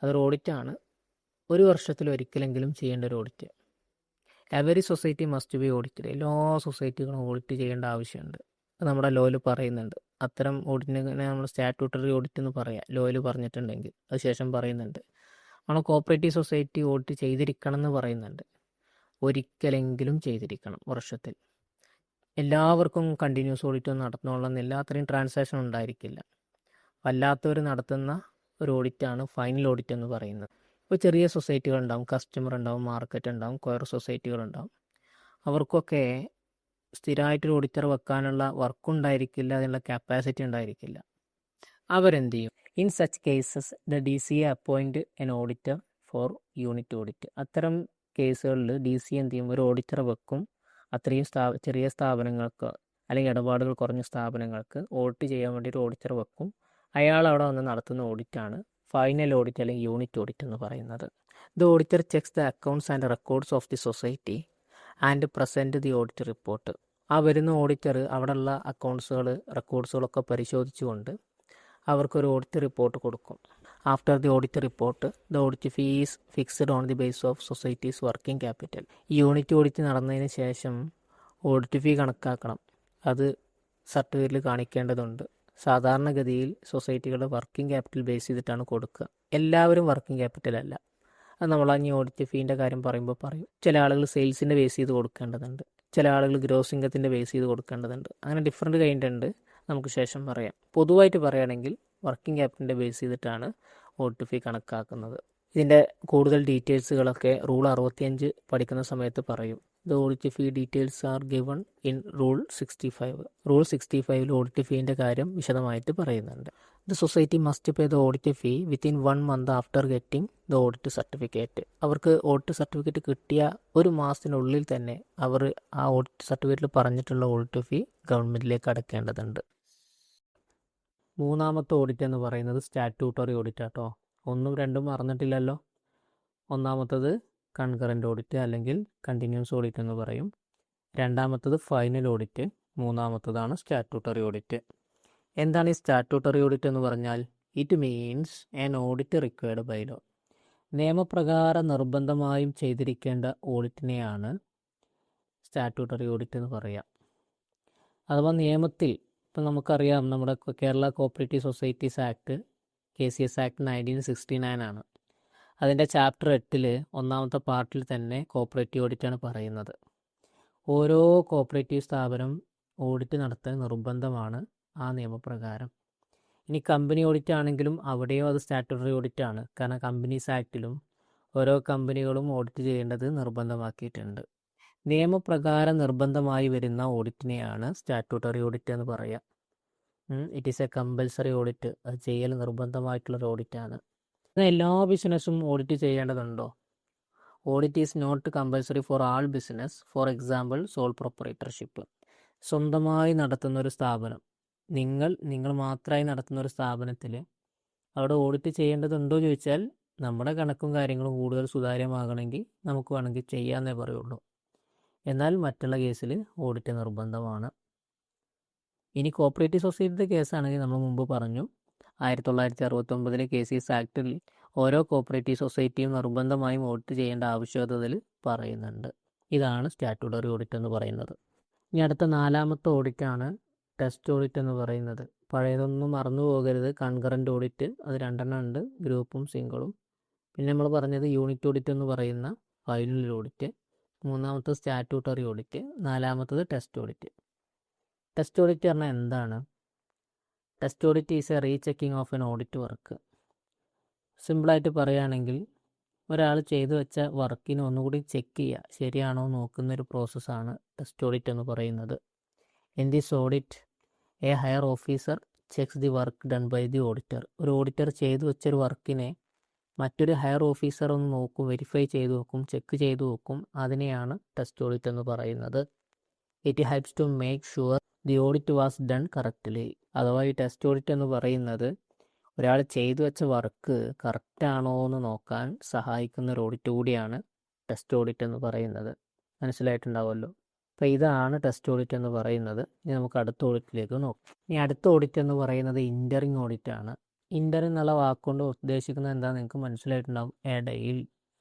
അതൊരു ഓഡിറ്റാണ്, 1 വർഷത്തിലൊരിക്കലെങ്കിലും ചെയ്യേണ്ട ഒരു audit. Every society must be audited. എല്ലാ സൊസൈറ്റികളും ഓഡിറ്റ് ചെയ്യേണ്ട ആവശ്യമുണ്ട്. നമ്മുടെ ലോയിൽ പറയുന്നുണ്ട്. അത്തരം ഓഡിറ്റിനെ നമ്മൾ സ്റ്റാറ്റ്യൂട്ടറി ഓഡിറ്റ് എന്ന് പറയാം, ലോയിൽ പറഞ്ഞിട്ടുണ്ടെങ്കിൽ. അത് ശേഷം പറയുന്നുണ്ട് നമ്മൾ കോപ്പറേറ്റീവ് സൊസൈറ്റി ഓഡിറ്റ് ചെയ്തിരിക്കണം എന്ന് പറയുന്നുണ്ട്. ഒരിക്കലെങ്കിലും ചെയ്തിരിക്കണം വർഷത്തിൽ. എല്ലാവർക്കും കണ്ടിന്യൂസ് ഓഡിറ്റ് നടത്തണമെന്നില്ല, അത്രയും ട്രാൻസാക്ഷൻ ഉണ്ടായിരിക്കില്ല. വല്ലാത്തവർ നടത്തുന്ന ഒരു ഓഡിറ്റാണ് ഫൈനൽ ഓഡിറ്റ് എന്ന് പറയുന്നത്. ഇപ്പോൾ ചെറിയ സൊസൈറ്റികൾ ഉണ്ടാവും, കസ്റ്റമർ ഉണ്ടാവും, മാർക്കറ്റ് ഉണ്ടാവും, കൊയർ സൊസൈറ്റികളുണ്ടാവും. അവർക്കൊക്കെ സ്ഥിരമായിട്ടൊരു ഓഡിറ്റർ വെക്കാനുള്ള വർക്കുണ്ടായിരിക്കില്ല, അതിനുള്ള കപ്പാസിറ്റി ഉണ്ടായിരിക്കില്ല. അവരെന്ത് ചെയ്യും? In such cases the DCA appoint an auditor for unit audit. അത്തരം കേസുകളിൽ DCA എന്ത് ചെയ്യും? ഒരു ഓഡിറ്ററെ വെക്കും. അത്രയും ചെറിയ സ്ഥാപനങ്ങൾക്ക് അല്ലെങ്കിൽ ഇടപാടുകൾ കുറഞ്ഞ സ്ഥാപനങ്ങൾക്ക് ഓഡിറ്റ് ചെയ്യാൻ വേണ്ടി ഒരു ഓഡിറ്റർ വെക്കും. അയാൾ അവിടെ വന്ന് നടത്തുന്ന ഓഡിറ്റാണ് ഫൈനൽ ഓഡിറ്റ് അല്ലെങ്കിൽ യൂണിറ്റ് ഓഡിറ്റ് എന്ന് പറയുന്നത്. The auditor checks the accounts and records of the society and present the audit report. ആ വരുന്ന ഓഡിറ്റർ അവിടെയുള്ള അക്കൗണ്ട്സുകൾ റെക്കോർഡ്സുകളൊക്കെ പരിശോധിച്ചുകൊണ്ട് അവർക്കൊരു ഓഡിറ്റ് റിപ്പോർട്ട് കൊടുക്കും. After the audit report the audit fee is fixed on the base of society's working capital. ഈ unit audit നടന്നതിന് ശേഷം ഓഡിറ്റ് ഫീ കണക്കാക്കണം. അത് സർട്ടിഫിക്കറ്റിൽ കാണിക്കേണ്ടതുണ്ട്. സാധാരണഗതിയിൽ സൊസൈറ്റികളുടെ വർക്കിംഗ് ക്യാപിറ്റൽ ബേസ് ചെയ്തിട്ടാണ് കൊടുക്കുക. എല്ലാവരും വർക്കിംഗ് ക്യാപിറ്റൽ അല്ല. അത് നമ്മൾ ഈ ഓഡിറ്റ് ഫീൻ്റെ കാര്യം പറയുമ്പോൾ പറയും. ചില ആളുകൾ സെയിൽസിൻ്റെ ബേസ് ചെയ്ത് കൊടുക്കേണ്ടതുണ്ട്, ചില ആളുകൾ ഗ്രോസ് ഇൻകത്തിൻ്റെ ബേസ് ചെയ്ത് കൊടുക്കേണ്ടതുണ്ട്. അങ്ങനെ ഡിഫറൻറ്റ് കൈൻഡ് ഉണ്ട്, നമുക്ക് ശേഷം പറയാം. പൊതുവായിട്ട് പറയുകയാണെങ്കിൽ വർക്കിംഗ് ക്യാപിറ്റലിൻ്റെ ബേസ് ചെയ്തിട്ടാണ് ഓഡിറ്റ് ഫീ കണക്കാക്കുന്നത്. ഇതിൻ്റെ കൂടുതൽ ഡീറ്റെയിൽസുകളൊക്കെ റൂൾ 65 പഠിക്കുന്ന സമയത്ത് പറയും. The audit fee details are given in rule 65. Rule 65 audit ഫീൻ്റെ കാര്യം വിശദമായിട്ട് പറയുന്നുണ്ട്. The society must pay the audit fee within 1 month after getting the audit certificate. അവർക്ക് ഓഡിറ്റ് സർട്ടിഫിക്കറ്റ് കിട്ടിയ ഒരു മാസത്തിനുള്ളിൽ തന്നെ അവർ ആ ഓഡിറ്റ് സർട്ടിഫിക്കറ്റിൽ പറഞ്ഞിട്ടുള്ള ഓഡിറ്റ് ഫീ ഗവൺമെൻറ്റിലേക്ക് അടയ്ക്കേണ്ടതുണ്ട്. മൂന്നാമത്തെ ഓഡിറ്റ് എന്ന് പറയുന്നത് സ്റ്റാറ്റ്യൂട്ടറി ഓഡിറ്റ് ആട്ടോ. 1ഉം 2ഉം മറന്നിട്ടില്ലല്ലോ. ഒന്നാമത്തത് കൺകറൻറ്റ് ഓഡിറ്റ് അല്ലെങ്കിൽ കണ്ടിന്യൂസ് ഓഡിറ്റ് എന്ന് പറയും. രണ്ടാമത്തത് ഫൈനൽ ഓഡിറ്റ്. മൂന്നാമത്തതാണ് സ്റ്റാറ്റ്യൂട്ടറി ഓഡിറ്റ്. എന്താണ് ഈ സ്റ്റാറ്റ്യൂട്ടറി ഓഡിറ്റ് എന്ന് പറഞ്ഞാൽ? It means an audit required by law. നിയമപ്രകാരം നിർബന്ധമായും ചെയ്തിരിക്കേണ്ട ഓഡിറ്റിനെയാണ് സ്റ്റാറ്റ്യൂട്ടറി ഓഡിറ്റ് എന്ന് പറയാം. അഥവാ നിയമത്തിൽ ഇപ്പം നമുക്കറിയാം, നമ്മുടെ Kerala cooperative societies act KCS act 1969 ആണ്. അതിൻ്റെ ചാപ്റ്റർ 8 ഒന്നാമത്തെ പാർട്ടിൽ തന്നെ കോപ്പറേറ്റീവ് ഓഡിറ്റാണ് പറയുന്നത്. ഓരോ കോപ്പറേറ്റീവ് സ്ഥാപനം ഓഡിറ്റ് നടത്താൻ നിർബന്ധമാണ് ആ നിയമപ്രകാരം. ഇനി കമ്പനി ഓഡിറ്റ് ആണെങ്കിലും അവിടെയോ അത് സ്റ്റാറ്റ്യൂട്ടറി ഓഡിറ്റ് ആണ്. കാരണം കമ്പനീസ് ആക്ടിലും ഓരോ കമ്പനികളും ഓഡിറ്റ് ചെയ്യേണ്ടത് നിർബന്ധമാക്കിയിട്ടുണ്ട്. നിയമപ്രകാരം നിർബന്ധമായി വരുന്ന ഓഡിറ്റിനെയാണ് സ്റ്റാറ്റ്യൂട്ടറി ഓഡിറ്റ് എന്ന് പറയുക. It is a compulsory audit. അത് ചെയ്യൽ നിർബന്ധമായിട്ടുള്ളൊരു ഓഡിറ്റാണ്. എല്ലാ ബിസിനസ്സും ഓഡിറ്റ് ചെയ്യേണ്ടതുണ്ടോ? Audit is not compulsory for all business. For example sole proprietorship. സ്വന്തമായി നടത്തുന്ന ഒരു സ്ഥാപനം, നിങ്ങൾ മാത്രമായി നടത്തുന്ന ഒരു സ്ഥാപനത്തിൽ അവിടെ ഓഡിറ്റ് ചെയ്യേണ്ടതുണ്ടോ ചോദിച്ചാൽ നമ്മുടെ കണക്കും കാര്യങ്ങളും കൂടുതൽ സുതാര്യമാകണമെങ്കിൽ നമുക്ക് വേണമെങ്കിൽ ചെയ്യാമെന്നേ പറയുള്ളൂ. എന്നാൽ മറ്റുള്ള കേസിൽ ഓഡിറ്റ് നിർബന്ധമാണ്. ഇനി കോപ്പറേറ്റീവ് സൊസൈറ്റിയുടെ കേസാണെങ്കിൽ നമ്മൾ മുമ്പ് പറഞ്ഞു 1969 KCS ആക്ടിൽ ഓരോ കോപ്പറേറ്റീവ് സൊസൈറ്റിയും നിർബന്ധമായും ഓഡിറ്റ് ചെയ്യേണ്ട ആവശ്യകതയിൽ പറയുന്നുണ്ട്. ഇതാണ് സ്റ്റാറ്റ്യൂട്ടറി ഓഡിറ്റ് എന്ന് പറയുന്നത്. ഇനി അടുത്ത 4ാമത്തെ ഓഡിറ്റാണ് ടെസ്റ്റ് ഓഡിറ്റ് എന്ന് പറയുന്നത്. പഴയതൊന്നും മറന്നു പോകരുത്. കൺകറൻറ്റ് ഓഡിറ്റ് അത് 2 ഉണ്ട്, ഗ്രൂപ്പും സിംഗിളും. പിന്നെ നമ്മൾ പറഞ്ഞത് യൂണിറ്റ് ഓഡിറ്റ് എന്ന് പറയുന്ന ഫൈനൽ ഓഡിറ്റ്. 3ാമത്തത് സ്റ്റാറ്റ്യൂട്ടറി ഓഡിറ്റ്. 4ാമത്തത് ടെസ്റ്റ് ഓഡിറ്റ്. ടെസ്റ്റ് ഓഡിറ്റ് പറഞ്ഞാൽ എന്താണ്? Test audit is a rechecking of an audit work. സിമ്പിളായിട്ട് പറയുകയാണെങ്കിൽ ഒരാൾ ചെയ്തു വെച്ച വർക്കിനെ ഒന്നുകൂടി ചെക്ക് ചെയ്യുക, ശരിയാണോ നോക്കുന്നൊരു പ്രോസസ്സാണ് ടെസ്റ്റ് ഓഡിറ്റ് എന്ന് പറയുന്നത്. In this audit a higher officer checks the work done by the auditor. ഒരു ഓഡിറ്റർ ചെയ്തു വെച്ചൊരു വർക്കിനെ മറ്റൊരു ഹയർ ഓഫീസർ ഒന്ന് നോക്കും, വെരിഫൈ ചെയ്ത് നോക്കും, ചെക്ക് ചെയ്ത് നോക്കും. അതിനെയാണ് ടെസ്റ്റ് ഓഡിറ്റ് എന്ന് പറയുന്നത്. It helps to make sure the audit was done correctly. അഥവാ ഈ ടെസ്റ്റ് ഓഡിറ്റ് എന്ന് പറയുന്നത് ഒരാൾ ചെയ്തു വെച്ച വർക്ക് കറക്റ്റാണോ എന്ന് നോക്കാൻ സഹായിക്കുന്ന ഒരു ഓഡിറ്റ് കൂടിയാണ് ടെസ്റ്റ് ഓഡിറ്റ് എന്ന് പറയുന്നത്. മനസ്സിലായിട്ടുണ്ടാവുമല്ലോ. അപ്പോൾ ഇതാണ് ടെസ്റ്റ് ഓഡിറ്റ് എന്ന് പറയുന്നത്. ഇനി നമുക്ക് അടുത്ത ഓഡിറ്റിലേക്ക് നോക്കാം. ഇനി അടുത്ത ഓഡിറ്റ് എന്ന് പറയുന്നത് ഇൻ്ററിംഗ് ഓഡിറ്റ് ആണ്. ഇൻ്ററിംഗ് എന്നുള്ള വാക്കുകൊണ്ട് ഉദ്ദേശിക്കുന്നത് എന്താണെന്ന് നിങ്ങൾക്ക് മനസ്സിലായിട്ടുണ്ടാവും. ഇടയിൽ.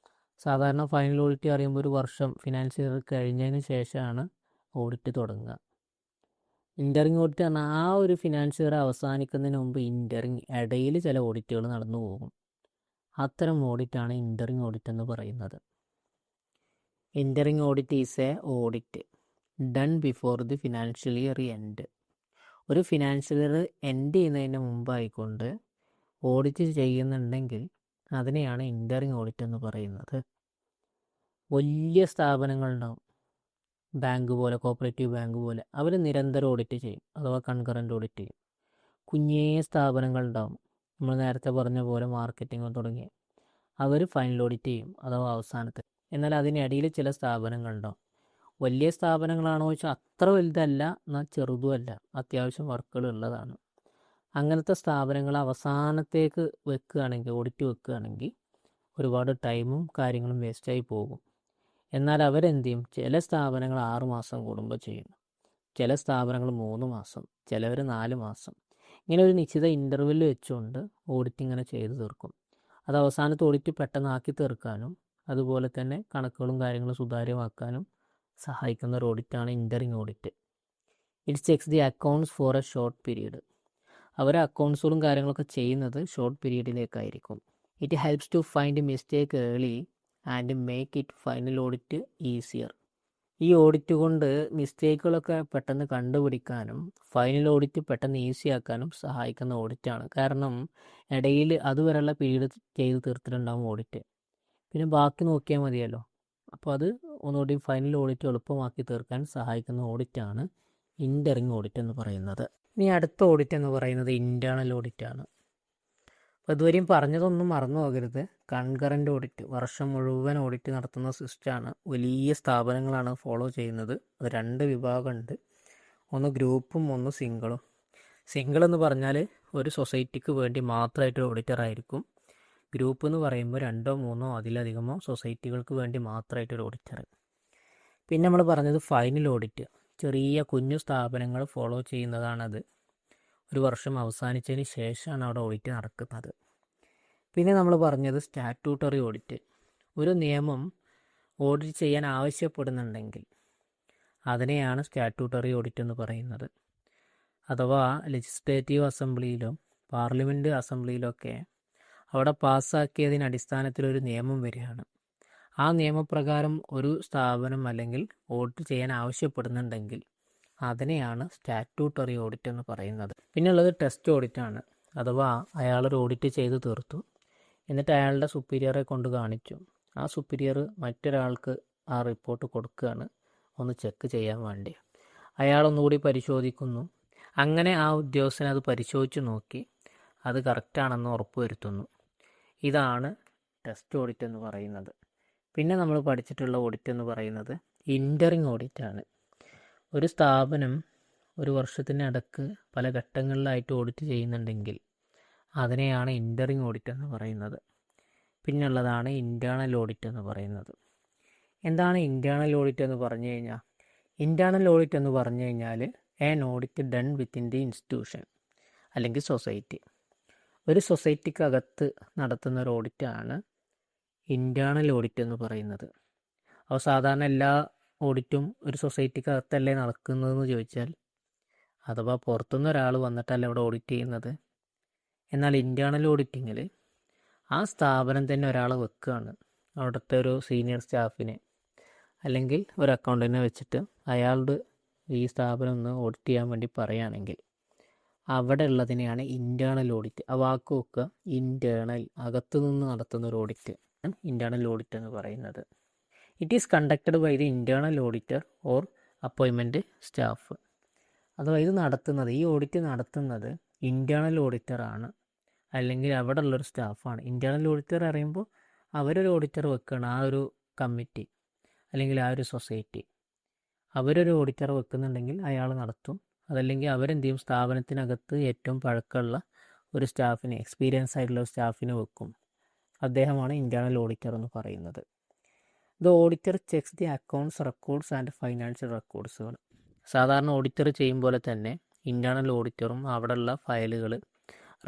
സാധാരണ ഫൈനൽ ഓഡിറ്റ് അറിയുമ്പോൾ ഒരു വർഷം ഫിനാൻഷ്യൽ ഇയർ കഴിഞ്ഞതിന് ശേഷമാണ് ഓഡിറ്റ് തുടങ്ങുക. ഇൻ്ററിംഗ് ഓഡിറ്റ് പറഞ്ഞാൽ ആ ഒരു ഫിനാൻഷ്യൽ ഇയർ അവസാനിക്കുന്നതിന് മുമ്പ് ഇടയിൽ ചില ഓഡിറ്റുകൾ നടന്നു പോകും. അത്തരം ഓഡിറ്റാണ് ഇൻ്ററിംഗ് ഓഡിറ്റ് എന്ന് പറയുന്നത്. Interim audit is a audit done before the financial year end. ഒരു ഫിനാൻഷ്യൽ ഇയർ എൻഡ് ചെയ്യുന്നതിന് മുമ്പായിക്കൊണ്ട് ഓഡിറ്റ് ചെയ്യുന്നുണ്ടെങ്കിൽ അതിനെയാണ് ഇൻ്ററിംഗ് ഓഡിറ്റ് എന്ന് പറയുന്നത്. വലിയ സ്ഥാപനങ്ങളുണ്ടാവും, ബാങ്ക് പോലെ, കോപ്പറേറ്റീവ് ബാങ്ക് പോലെ, അവർ നിരന്തരം ഓഡിറ്റ് ചെയ്യും, അഥവാ കൺകറൻറ്റ് ഓഡിറ്റ് ചെയ്യും. കുഞ്ഞേ സ്ഥാപനങ്ങളുണ്ടാവും, നമ്മൾ നേരത്തെ പറഞ്ഞ പോലെ മാർക്കറ്റിംഗ് തുടങ്ങിയ, അവർ ഫൈനൽ ഓഡിറ്റ് ചെയ്യും, അഥവാ അവസാനത്തെ. എന്നാൽ അതിനിടയിൽ ചില സ്ഥാപനങ്ങളുണ്ടാവും. വലിയ സ്ഥാപനങ്ങളാണോ ചോദിച്ചാൽ അത്ര വലുതല്ല, എന്നാൽ ചെറുതുമല്ല, അത്യാവശ്യം വർക്കുകൾ ഉള്ളതാണ്. അങ്ങനത്തെ സ്ഥാപനങ്ങൾ അവസാനത്തേക്ക് വെക്കുകയാണെങ്കിൽ, ഓഡിറ്റ് വെക്കുകയാണെങ്കിൽ ഒരുപാട് ടൈമും കാര്യങ്ങളും വേസ്റ്റായി പോകും. എന്നാൽ അവരെന്ത് ചെയ്യും? ചില സ്ഥാപനങ്ങൾ 6 മാസം കൂടുമ്പോൾ ചെയ്യും, ചില സ്ഥാപനങ്ങൾ 3 മാസം, ചിലവർ 4 മാസം. ഇങ്ങനെ ഒരു നിശ്ചിത ഇൻ്റർവെൽ വെച്ചുകൊണ്ട് ഓഡിറ്റ് ഇങ്ങനെ ചെയ്തു തീർക്കും. അത് അവസാനത്തെ ഓഡിറ്റ് പെട്ടെന്ന് ആക്കി തീർക്കാനും അതുപോലെ തന്നെ കണക്കുകളും കാര്യങ്ങളും സുതാര്യമാക്കാനും സഹായിക്കുന്ന ഒരു ഓഡിറ്റാണ് interim audit. It checks the accounts for a short period. അവർ അക്കൗണ്ട്സുകളും കാര്യങ്ങളൊക്കെ ചെയ്യുന്നത് ഷോർട്ട് പീരീഡിലേക്കായിരിക്കും. It helps to find mistake early and make it final audit easier. ഈ ഓഡിറ്റ് കൊണ്ട് മിസ്റ്റേക്കുകളൊക്കെ പെട്ടെന്ന് കണ്ടുപിടിക്കാനും ഫൈനൽ ഓഡിറ്റ് പെട്ടെന്ന് ഈസി ആക്കാനും സഹായിക്കുന്ന ഓഡിറ്റാണ്. കാരണം ഇടയിൽ അതുവരെയുള്ള പീരീഡ് ചെയ്ത് തീർത്തിട്ടുണ്ടാകും ഓഡിറ്റ്, പിന്നെ ബാക്കി നോക്കിയാൽ മതിയല്ലോ. അപ്പോൾ അത് ഒന്നുകൂടി ഫൈനൽ ഓഡിറ്റ് എളുപ്പമാക്കി തീർക്കാൻ സഹായിക്കുന്ന ഓഡിറ്റാണ് ഇൻ്ററിംഗ് ഓഡിറ്റ് എന്ന് പറയുന്നത്. ഇനി അടുത്ത ഓഡിറ്റ് എന്ന് പറയുന്നത് ഇൻറ്റേർണൽ ഓഡിറ്റാണ്. അപ്പോൾ ഇതുവരെയും പറഞ്ഞതൊന്നും മറന്നു പോകരുത്. കൺകറൻറ്റ് ഓഡിറ്റ്, വർഷം മുഴുവൻ ഓഡിറ്റ് നടത്തുന്ന സിസ്റ്റമാണ്. വലിയ സ്ഥാപനങ്ങളാണ് ഫോളോ ചെയ്യുന്നത്. അത് 2 വിഭാഗമുണ്ട്, ഒന്ന് ഗ്രൂപ്പും ഒന്ന് സിംഗിളും. സിംഗിൾ എന്ന് പറഞ്ഞാൽ ഒരു സൊസൈറ്റിക്ക് വേണ്ടി മാത്രമായിട്ട് ഓഡിറ്റർ ആയിരിക്കും. ഗ്രൂപ്പ് എന്ന് പറയുമ്പോൾ 2 3 അതിലധികമോ സൊസൈറ്റികൾക്ക് വേണ്ടി മാത്രമായിട്ടൊരു ഓഡിറ്റർ. പിന്നെ നമ്മൾ പറഞ്ഞത് ഫൈനൽ ഓഡിറ്റ്, ചെറിയ കുഞ്ഞു സ്ഥാപനങ്ങൾ ഫോളോ ചെയ്യുന്നതാണത്. ഒരു വർഷം അവസാനിച്ചതിന് ശേഷമാണ് അവിടെ ഓഡിറ്റ് നടക്കുന്നത്. പിന്നെ നമ്മൾ പറഞ്ഞത് സ്റ്റാറ്റ്യൂട്ടറി ഓഡിറ്റ്. ഒരു നിയമം ഓഡിറ്റ് ചെയ്യാൻ ആവശ്യപ്പെടുന്നുണ്ടെങ്കിൽ അതിനെയാണ് സ്റ്റാറ്റ്യൂട്ടറി ഓഡിറ്റ് എന്ന് പറയുന്നത്. അഥവാ ലെജിസ്ലേറ്റീവ് അസംബ്ലിയിലോ പാർലമെൻറ്റ് അസംബ്ലിയിലൊക്കെ അവിടെ പാസ്സാക്കിയതിന് അടിസ്ഥാനത്തിലൊരു നിയമം വരികയാണ്. ആ നിയമപ്രകാരം ഒരു സ്ഥാപനം അല്ലെങ്കിൽ ഓഡിറ്റ് ചെയ്യാൻ ആവശ്യപ്പെടുന്നുണ്ടെങ്കിൽ അതിനെയാണ് സ്റ്റാറ്റ്യൂട്ടറി ഓഡിറ്റ് എന്ന് പറയുന്നത്. പിന്നെയുള്ളത് ടെസ്റ്റ് ഓഡിറ്റാണ്. അഥവാ അയാളൊരു ഓഡിറ്റ് ചെയ്ത് തീർത്തു, എന്നിട്ട് അയാളുടെ സുപ്പീരിയറെ കൊണ്ട് കാണിച്ചു. ആ സുപ്പീരിയർ മറ്റൊരാൾക്ക് ആ റിപ്പോർട്ട് കൊടുക്കുകയാണ് ഒന്ന് ചെക്ക് ചെയ്യാൻ വേണ്ടി. അയാളൊന്നുകൂടി പരിശോധിക്കുന്നു. അങ്ങനെ ആ ഉദ്യോഗസ്ഥൻ അത് പരിശോധിച്ച് നോക്കി അത് കറക്റ്റാണെന്ന് ഉറപ്പുവരുത്തുന്നു. ഇതാണ് ടെസ്റ്റ് ഓഡിറ്റ് എന്ന് പറയുന്നത്. പിന്നെ നമ്മൾ പഠിച്ചിട്ടുള്ള ഓഡിറ്റ് എന്ന് പറയുന്നത് ഇൻ്ററിംഗ് ഓഡിറ്റാണ്. ഒരു സ്ഥാപനം ഒരു വർഷത്തിനിടക്ക് പല ഘട്ടങ്ങളിലായിട്ട് ഓഡിറ്റ് ചെയ്യുന്നുണ്ടെങ്കിൽ അതിനെയാണ് ഇൻ്ററിംഗ് ഓഡിറ്റ് എന്ന് പറയുന്നത്. പിന്നുള്ളതാണ് ഇൻറ്റേർണൽ ഓഡിറ്റ് എന്ന് പറയുന്നത്. എന്താണ് ഇൻറ്റേർണൽ ഓഡിറ്റ് എന്ന് പറഞ്ഞു കഴിഞ്ഞാൽ? ഇൻറ്റേർണൽ ഓഡിറ്റ് എന്ന് പറഞ്ഞു കഴിഞ്ഞാൽ an audit done within the institution അല്ലെങ്കിൽ സൊസൈറ്റി. ഒരു സൊസൈറ്റിക്കകത്ത് നടത്തുന്ന ഒരു ഓഡിറ്റാണ് ഇൻറ്റേർണൽ ഓഡിറ്റ് എന്ന് പറയുന്നത്. അപ്പോൾ സാധാരണ എല്ലാ ഓഡിറ്റും ഒരു സൊസൈറ്റിക്കകത്തല്ലേ നടക്കുന്നതെന്ന് ചോദിച്ചാൽ, അഥവാ പുറത്തുനിന്ന് ഒരാൾ വന്നിട്ടല്ല ഇവിടെ ഓഡിറ്റ് ചെയ്യുന്നത്. എന്നാൽ ഇൻറ്റേർണൽ ഓഡിറ്റിങ്ങിൽ ആ സ്ഥാപനം തന്നെ ഒരാളെ വെക്കുകയാണ്, അവിടുത്തെ ഒരു സീനിയർ സ്റ്റാഫിനെ അല്ലെങ്കിൽ ഒരു അക്കൗണ്ടൻറ്റിനെ വെച്ചിട്ട് അയാളുടെ ഈ സ്ഥാപനം ഒന്ന് ഓഡിറ്റ് ചെയ്യാൻ വേണ്ടി പറയുകയാണെങ്കിൽ അവിടെ ഉള്ളതിനെയാണ് ഇൻറ്റേർണൽ ഓഡിറ്റ്. ആ വാക്ക് വെക്കുക, ഇൻറ്റേർണൽ, അകത്തുനിന്ന് നടത്തുന്ന ഒരു ഓഡിറ്റ് ഇൻറ്റേർണൽ ഓഡിറ്റ് എന്ന് പറയുന്നത്. It is conducted by the internal auditor or appointment staff. അഥവാ ഇത് നടത്തുന്നത്, ഈ ഓഡിറ്റ് നടത്തുന്നത് ഇൻറ്റേർണൽ ഓഡിറ്ററാണ് അല്ലെങ്കിൽ അവിടെ ഉള്ളൊരു സ്റ്റാഫാണ്. ഇൻറ്റേർണൽ ഓഡിറ്റർ അറിയുമ്പോൾ അവരൊരു ഓഡിറ്റർ വെക്കുകയാണ്, ആ ഒരു കമ്മിറ്റി അല്ലെങ്കിൽ ആ ഒരു സൊസൈറ്റി അവരൊരു ഓഡിറ്റർ വെക്കുന്നുണ്ടെങ്കിൽ അയാൾ നടത്തും. അതല്ലെങ്കിൽ അവരെന്ത് ചെയ്യും, സ്ഥാപനത്തിനകത്ത് ഏറ്റവും പഴക്കമുള്ള ഒരു സ്റ്റാഫിനെ, എക്സ്പീരിയൻസ് ആയിട്ടുള്ള ഒരു സ്റ്റാഫിനെ വെക്കും. അദ്ദേഹമാണ് ഇൻറ്റേർണൽ ഓഡിറ്റർ എന്ന് പറയുന്നത്. The auditor checks the accounts records and financial റെക്കോർഡ്സുകൾ. സാധാരണ ഓഡിറ്റർ ചെയ്യും പോലെ തന്നെ ഇൻറ്റേർണൽ ഓഡിറ്ററും അവിടെയുള്ള ഫയലുകൾ,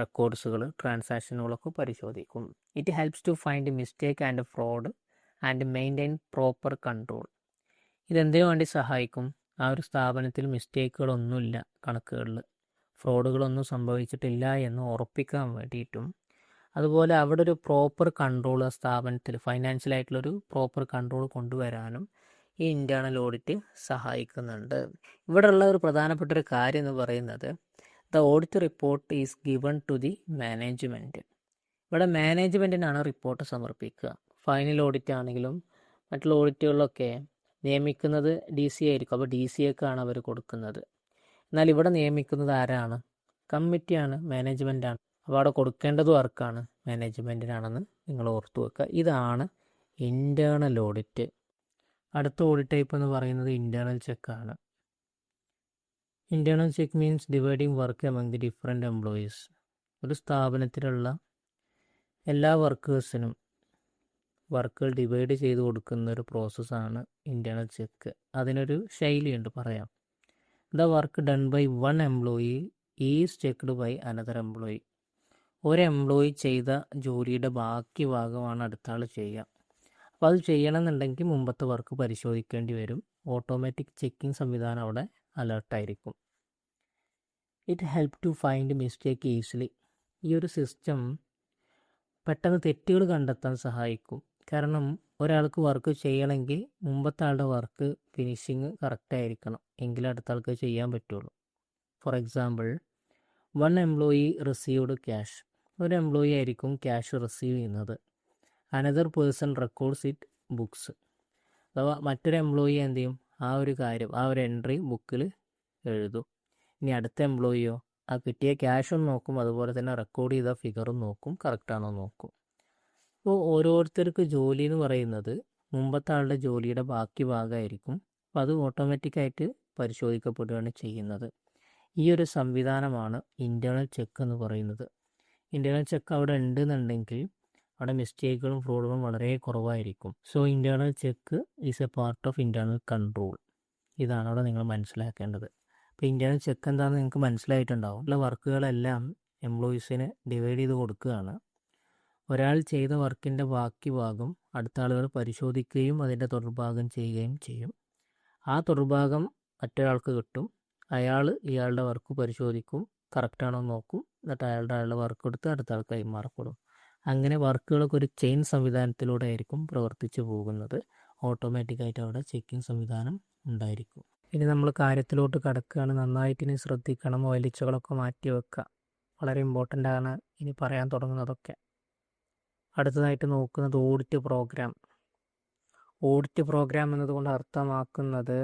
റെക്കോർഡ്സുകൾ, ട്രാൻസാക്ഷനുകളൊക്കെ പരിശോധിക്കും. It helps to find mistake and fraud and maintain proper control. ഇതെന്തിനു വേണ്ടി സഹായിക്കും? ആ ഒരു സ്ഥാപനത്തിൽ മിസ്റ്റേക്കുകളൊന്നുമില്ല, കണക്കുകളിൽ ഫ്രോഡുകളൊന്നും സംഭവിച്ചിട്ടില്ല എന്ന് ഉറപ്പിക്കാൻ വേണ്ടിയിട്ടും, അതുപോലെ അവിടെ ഒരു പ്രോപ്പർ കൺട്രോൾ ആ സ്ഥാപനത്തിൽ ഫൈനാൻഷ്യലായിട്ടുള്ളൊരു പ്രോപ്പർ കൺട്രോൾ കൊണ്ടുവരാനും ഈ ഇൻറ്റേർണൽ ഓഡിറ്റ് സഹായിക്കുന്നുണ്ട്. ഇവിടെയുള്ള ഒരു പ്രധാനപ്പെട്ട ഒരു കാര്യം എന്ന് പറയുന്നത് the audit report is given to the management. ഇവിടെ മാനേജ്മെൻറ്റിനാണ് റിപ്പോർട്ട് സമർപ്പിക്കുക. ഫൈനൽ ഓഡിറ്റ് ആണെങ്കിലും മറ്റുള്ള ഓഡിറ്റുകളിലൊക്കെ നിയമിക്കുന്നത് DC ആയിരിക്കും. അപ്പോൾ DCക്കാണ് അവർ കൊടുക്കുന്നത്. എന്നാൽ ഇവിടെ നിയമിക്കുന്നത് ആരാണ്? കമ്മിറ്റിയാണ്, മാനേജ്മെൻറ്റാണ്. അപ്പോൾ അവിടെ കൊടുക്കേണ്ടതും ആർക്കാണ്? മാനേജ്മെൻറ്റിനാണെന്ന് നിങ്ങൾ ഓർത്തു വെക്കുക. ഇതാണ് ഇൻറ്റേർണൽ ഓഡിറ്റ്. അടുത്ത ഓഡിറ്റ് ടൈപ്പ് എന്ന് പറയുന്നത് ഇൻറ്റേർണൽ ചെക്കാണ്. Internal check means dividing work among the different employees. ഒരു സ്ഥാപനത്തിലുള്ള എല്ലാ വർക്കേഴ്സിനും വർക്കുകൾ ഡിവൈഡ് ചെയ്ത് കൊടുക്കുന്ന ഒരു പ്രോസസ്സാണ് ഇൻറ്റേർണൽ ചെക്ക്. അതിനൊരു ശൈലിയുണ്ട്, പറയാം. The work done by one employee is checked by another employee. ഒരു എംപ്ലോയി ചെയ്ത ജോലിയുടെ ബാക്കി ഭാഗമാണ് അടുത്ത ആൾ ചെയ്യുക. അപ്പോൾ അത് ചെയ്യണമെന്നുണ്ടെങ്കിൽ മുമ്പത്തെ വർക്ക് പരിശോധിക്കേണ്ടി വരും. ഓട്ടോമാറ്റിക് ചെക്കിംഗ് സംവിധാനം അവിടെ അലേർട്ടായിരിക്കും. It help to find mistake easily. ഈ ഒരു സിസ്റ്റം പെട്ടെന്ന് തെറ്റുകൾ കണ്ടെത്താൻ സഹായിക്കും. കാരണം ഒരാൾക്ക് വർക്ക് ചെയ്യണമെങ്കിൽ മുമ്പത്തെ ആളുടെ വർക്ക് ഫിനിഷിങ് കറക്റ്റായിരിക്കണം, എങ്കിലും അടുത്ത ആൾക്ക് ചെയ്യാൻ പറ്റുള്ളൂ. For example, one employee received cash. ഒരു എംപ്ലോയി ആയിരിക്കും ക്യാഷ് റിസീവ് ചെയ്യുന്നത്. Another person records it books. അഥവാ മറ്റൊരു എംപ്ലോയി എന്ത് ചെയ്യും, ആ ഒരു കാര്യം, ആ ഒരു എൻട്രി ബുക്കിൽ എഴുതും. ഇനി അടുത്ത എംപ്ലോയിയോ ആ കിട്ടിയ ക്യാഷും നോക്കും, അതുപോലെ തന്നെ റെക്കോർഡ് ചെയ്ത ഫിഗറും നോക്കും, കറക്റ്റാണോ നോക്കും. അപ്പോൾ ഓരോരുത്തർക്ക് ജോലി എന്ന് പറയുന്നത് മുമ്പത്തെ ആളുടെ ജോലിയുടെ ബാക്കി ഭാഗമായിരിക്കും. അപ്പോൾ അത് ഓട്ടോമാറ്റിക്കായിട്ട് പരിശോധിക്കപ്പെടുകയാണ് ചെയ്യുന്നത്. ഈ ഒരു സംവിധാനമാണ് ഇൻറ്റേർണൽ ചെക്ക് എന്ന് പറയുന്നത്. ഇൻറ്റേർണൽ ചെക്ക് അവിടെ ഉണ്ടെന്നുണ്ടെങ്കിൽ അവിടെ മിസ്റ്റേക്കുകളും ഫ്രോഡുകളും വളരെ കുറവായിരിക്കും. So internal cheque is A part of internal control. ഇതാണ് അവിടെ നിങ്ങൾ മനസ്സിലാക്കേണ്ടത്. അപ്പോൾ ഇൻറ്റേർണൽ ചെക്ക് എന്താണെന്ന് നിങ്ങൾക്ക് മനസ്സിലായിട്ടുണ്ടാവും. ഉള്ള വർക്കുകളെല്ലാം എംപ്ലോയീസിന് ഡിവൈഡ് ചെയ്ത് കൊടുക്കുകയാണ്. ഒരാൾ ചെയ്ത വർക്കിൻ്റെ ബാക്കി ഭാഗം അടുത്ത ആളുകൾ പരിശോധിക്കുകയും അതിൻ്റെ തുടർഭാഗം ചെയ്യുകയും ചെയ്യും. ആ തുടർഭാഗം മറ്റൊരാൾക്ക് കിട്ടും. അയാൾ ഇയാളുടെ വർക്ക് പരിശോധിക്കും, കറക്റ്റാണോ നോക്കും, എന്നിട്ട് അയാളുടെ വർക്ക് എടുത്ത് അടുത്ത ആൾക്ക് കൈമാറപ്പെടും. അങ്ങനെ വർക്കുകളൊക്കെ ഒരു ചെയിൻ സംവിധാനത്തിലൂടെ ആയിരിക്കും പ്രവർത്തിച്ചു പോകുന്നത്. ഓട്ടോമാറ്റിക്കായിട്ട് അവിടെ ചെക്കിംഗ് സംവിധാനം ഉണ്ടായിരിക്കും. ഇനി നമ്മൾ കാര്യത്തിലോട്ട് കടക്കുകയാണ്. നന്നായിട്ട് ഇനി ശ്രദ്ധിക്കണം. വലിച്ചകളൊക്കെ മാറ്റി വെക്കുക. വളരെ ഇമ്പോർട്ടൻ്റ് ആണ് ഇനി പറയാൻ തുടങ്ങുന്നതൊക്കെ. അടുത്തതായിട്ട് നോക്കുന്നത് ഓഡിറ്റ് പ്രോഗ്രാം. ഓഡിറ്റ് പ്രോഗ്രാം എന്നതുകൊണ്ട് അർത്ഥമാക്കുന്നത്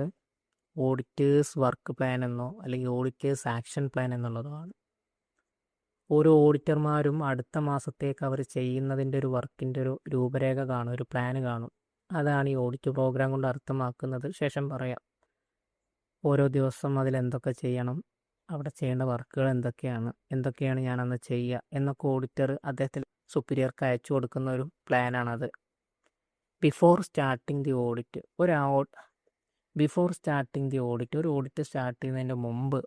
ഓഡിറ്റേഴ്സ് വർക്ക് പ്ലാൻ എന്നോ അല്ലെങ്കിൽ ഓഡിറ്റേഴ്സ് ആക്ഷൻ പ്ലാൻ എന്നുള്ളതാണ്. ഓരോ ഓഡിറ്റർമാരും അടുത്ത മാസത്തേക്ക് അവർ ചെയ്യുന്നതിൻ്റെ ഒരു വർക്കിൻ്റെ ഒരു രൂപരേഖ കാണും, ഒരു പ്ലാൻ കാണും. അതാണ് ഈ ഓഡിറ്റ് പ്രോഗ്രാം കൊണ്ട് അർത്ഥമാക്കുന്നത്. ശേഷം പറയാം ഓരോ ദിവസം അതിലെന്തൊക്കെ ചെയ്യണം, അവിടെ ചെയ്യേണ്ട വർക്കുകൾ എന്തൊക്കെയാണ് ഞാനന്ന് ചെയ്യുക എന്നൊക്കെ ഓഡിറ്റർ അദ്ദേഹത്തിൻ്റെ സുപ്പീരിയർക്ക് അയച്ചു കൊടുക്കുന്ന ഒരു പ്ലാനാണത്. ബിഫോർ സ്റ്റാർട്ടിങ് ദി ഓഡിറ്റ് ഒരു ഓഡിറ്റ് സ്റ്റാർട്ട് ചെയ്യുന്നതിൻ്റെ മുമ്പ്